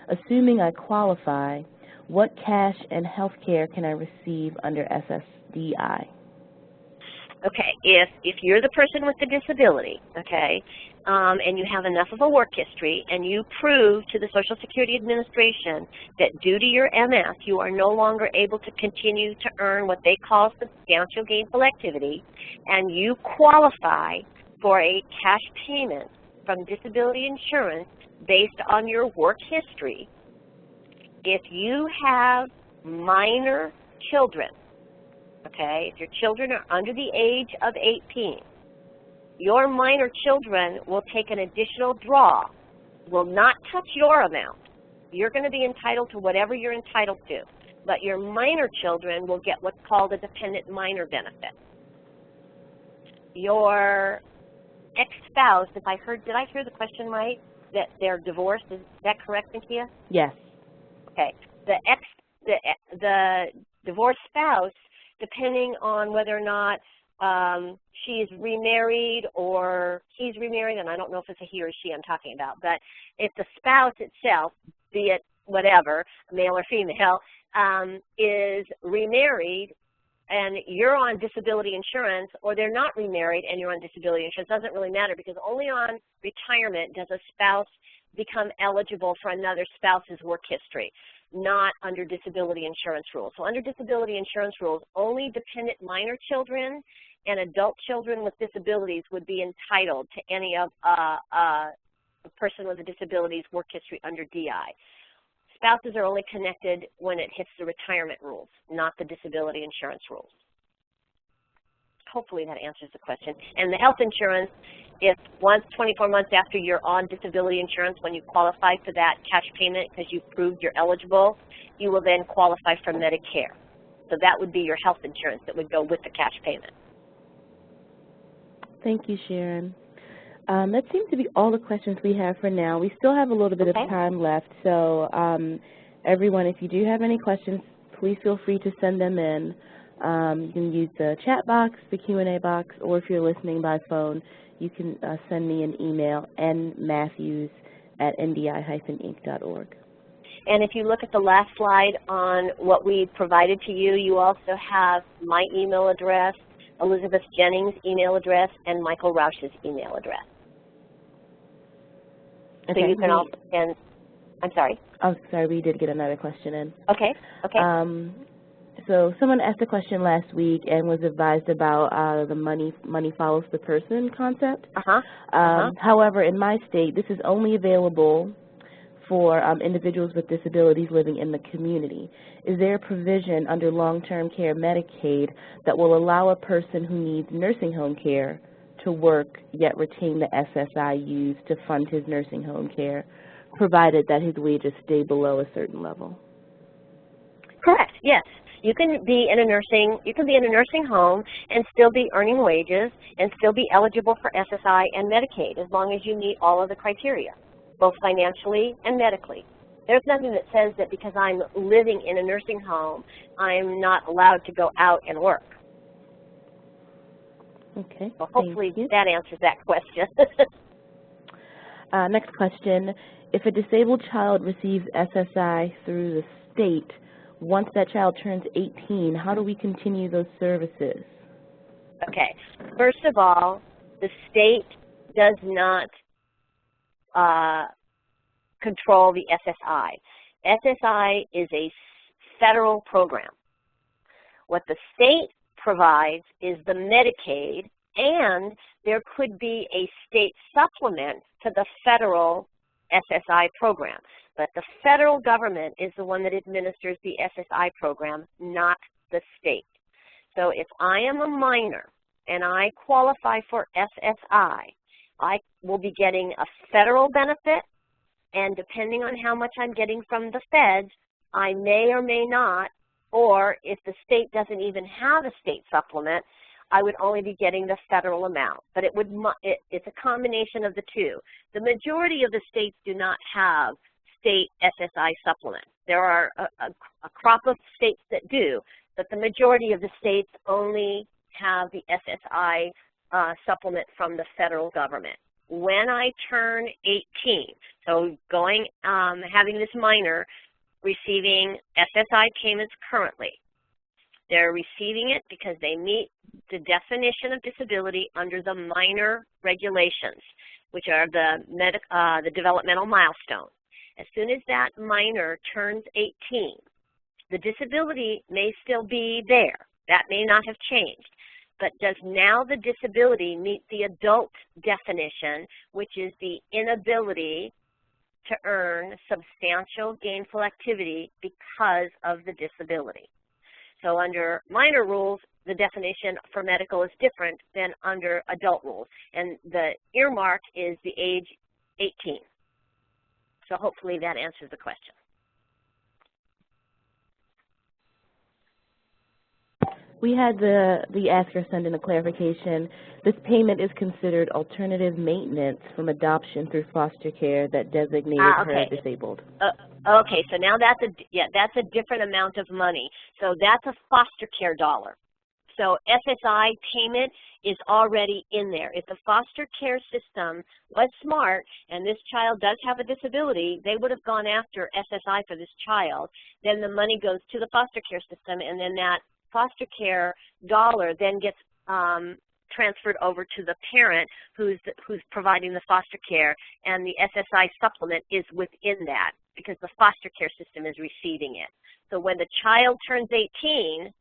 Assuming I qualify, what cash and health care can I receive under SSDI? Okay, if you're the person with the disability, okay, and you have enough of a work history and you prove to the Social Security Administration that due to your MS you are no longer able to continue to earn what they call substantial gainful activity, and you qualify for a cash payment from disability insurance based on your work history, if you have minor children, okay, if your children are under the age of 18, your minor children will take an additional draw, will not touch your amount. You're going to be entitled to whatever you're entitled to, but your minor children will get what's called a dependent minor benefit. Your ex-spouse, did I hear the question right, that they're divorced, is that correct, Nakia? Yes. Okay, the divorced spouse, depending on whether or not she's remarried or he's remarried, and I don't know if it's a he or she I'm talking about, but if the spouse itself, be it whatever, male or female, is remarried and you're on disability insurance, or they're not remarried and you're on disability insurance, doesn't really matter, because only on retirement does a spouse become eligible for another spouse's work history, not under disability insurance rules. So under disability insurance rules, only dependent minor children and adult children with disabilities would be entitled to any of a person with a disability's work history under DI. spouses are only connected when it hits the retirement rules, not the disability insurance rules. Hopefully that answers the question. And the health insurance, if once 24 months after you're on disability insurance, when you qualify for that cash payment because you've proved you're eligible, you will then qualify for Medicare. So that would be your health insurance that would go with the cash payment. Thank you, Sharon. That seems to be all the questions we have for now. We still have a little bit of time left, so everyone, if you do have any questions, please feel free to send them in. You can use the chat box, the Q&A box, or if you're listening by phone, you can send me an email, nmatthews@ndi-inc.org. And if you look at the last slide on what we provided to you, you also have my email address, Elizabeth Jennings' email address, and Michael Rausch's email address. Okay. So you can also, and I'm sorry. Oh, sorry, we did get another question in. Okay, okay. So someone asked a question last week and was advised about the money follows the person concept. However, in my state, this is only available for individuals with disabilities living in the community. Is there a provision under long-term care Medicaid that will allow a person who needs nursing home care to work yet retain the SSI used to fund his nursing home care, provided that his wages stay below a certain level? Correct, yes. You can be in a nursing home and still be earning wages and still be eligible for SSI and Medicaid as long as you meet all of the criteria, both financially and medically. There's nothing that says that because I'm living in a nursing home, I'm not allowed to go out and work. Okay. So hopefully that answers that question. Next question. If a disabled child receives SSI through the state, once that child turns 18, how do we continue those services? Okay. First of all, the state does not control the SSI. SSI is a federal program. What the state provides is the Medicaid, and there could be a state supplement to the federal SSI program. But the federal government is the one that administers the SSI program, not the state. So if I am a minor and I qualify for SSI, I will be getting a federal benefit, and depending on how much I'm getting from the feds, I may or may not, or if the state doesn't even have a state supplement, I would only be getting the federal amount. But it's a combination of the two. The majority of the states do not have state SSI supplement. There are a crop of states that do, but the majority of the states only have the SSI supplement from the federal government. When I turn 18, so having this minor receiving SSI payments currently, they're receiving it because they meet the definition of disability under the minor regulations, which are the developmental milestones. As soon as that minor turns 18, the disability may still be there. That may not have changed. But does now the disability meet the adult definition, which is the inability to earn substantial gainful activity because of the disability? So under minor rules, the definition for medical is different than under adult rules. And the earmark is the age 18. So hopefully that answers the question. We had the asker send in a clarification. This payment is considered alternative maintenance from adoption through foster care that designated her disabled. Okay, so now that's a different amount of money. So that's a foster care dollar. So SSI payment is already in there. If the foster care system was smart and this child does have a disability, they would have gone after SSI for this child. Then the money goes to the foster care system, and then that foster care dollar then gets transferred over to the parent who's providing the foster care, and the SSI supplement is within that because the foster care system is receiving it. So when the child turns 18,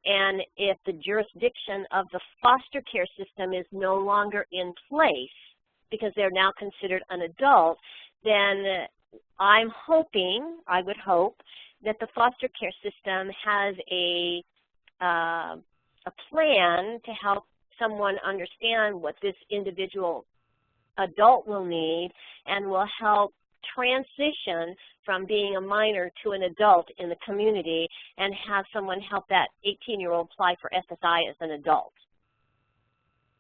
and if the jurisdiction of the foster care system is no longer in place because they're now considered an adult, then I'm hoping, I would hope, that the foster care system has a plan to help someone understand what this individual adult will need and will help transition from being a minor to an adult in the community and have someone help that 18-year-old apply for SSI as an adult,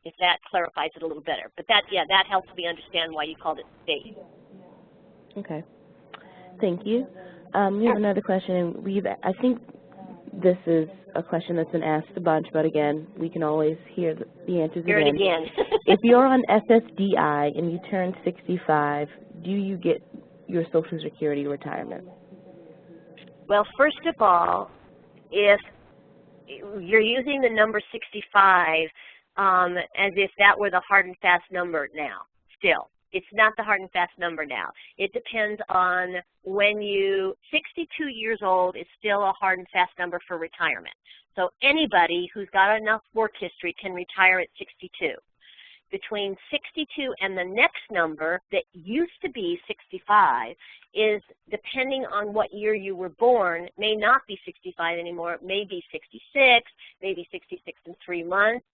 if that clarifies it a little better. But that, yeah, that helps me understand why you called it state. Okay. Thank you. We have another question. I think this is a question that's been asked a bunch, but again, we can always hear the answers Hear it again. If you're on SSDI and you turn 65, do you get your Social Security retirement? Well, first of all, if you're using the number 65 as if that were the hard and fast number now, still. It's not the hard and fast number now. It depends on when 62 years old is still a hard and fast number for retirement. So anybody who's got enough work history can retire at 62. Between 62 and the next number that used to be 65 is, depending on what year you were born, may not be 65 anymore. It may be 66, maybe 66 and 3 months.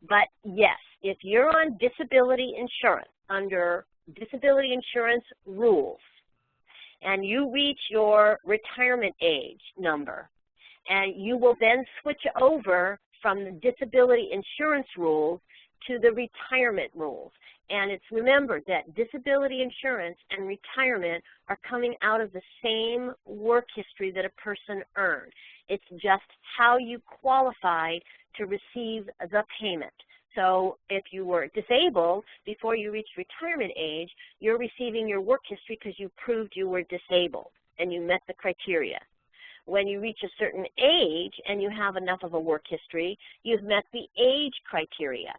But yes, if you're on disability insurance, under disability insurance rules, and you reach your retirement age number, and you will then switch over from the disability insurance rules to the retirement rules. And it's remembered that disability insurance and retirement are coming out of the same work history that a person earned. It's just how you qualified to receive the payment. So if you were disabled before you reached retirement age, you're receiving your work history because you proved you were disabled and you met the criteria. When you reach a certain age and you have enough of a work history, you've met the age criteria.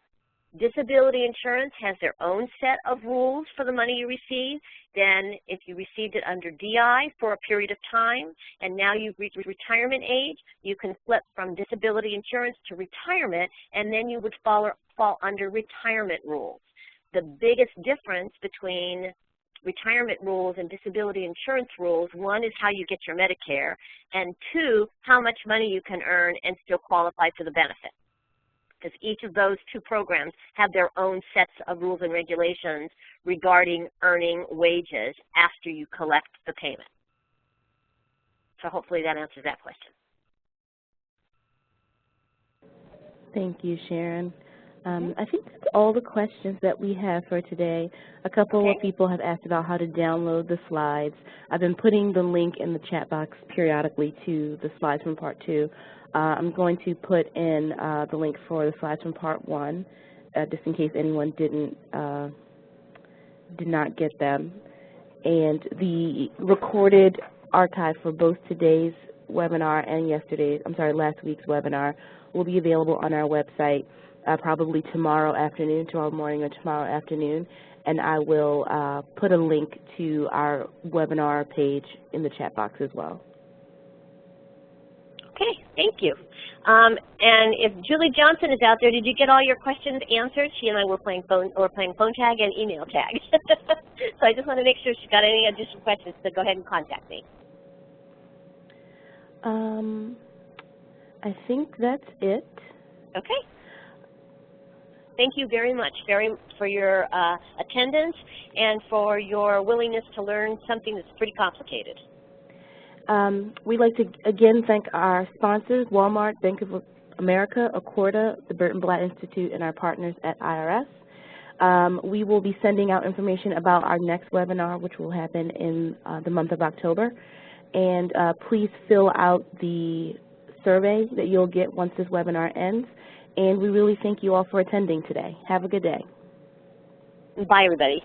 Disability insurance has their own set of rules for the money you receive. Then if you received it under DI for a period of time and now you've reached retirement age, you can flip from disability insurance to retirement, and then you would fall under retirement rules. The biggest difference between retirement rules and disability insurance rules, one is how you get your Medicare, and two, how much money you can earn and still qualify for the benefit. Because each of those two programs have their own sets of rules and regulations regarding earning wages after you collect the payment. So hopefully that answers that question. Thank you, Sharon. I think that's all the questions that we have for today. A couple of people have asked about how to download the slides. I've been putting the link in the chat box periodically to the slides from Part 2. I'm going to put in the link for the slides from Part 1, just in case anyone did not get them. And the recorded archive for both today's webinar and last week's webinar will be available on our website probably tomorrow morning or tomorrow afternoon. And I will put a link to our webinar page in the chat box as well. Okay, thank you. And if Julie Johnson is out there, did you get all your questions answered? She and I were playing phone tag and email tag. So I just want to make sure she's got any additional questions, so go ahead and contact me. I think that's it. Okay. Thank you very much for your attendance and for your willingness to learn something that's pretty complicated. We'd like to again thank our sponsors, Walmart, Bank of America, Accorda, the Burton Blatt Institute, and our partners at IRS. We will be sending out information about our next webinar, which will happen in the month of October. And please fill out the survey that you'll get once this webinar ends. And we really thank you all for attending today. Have a good day. Bye, everybody.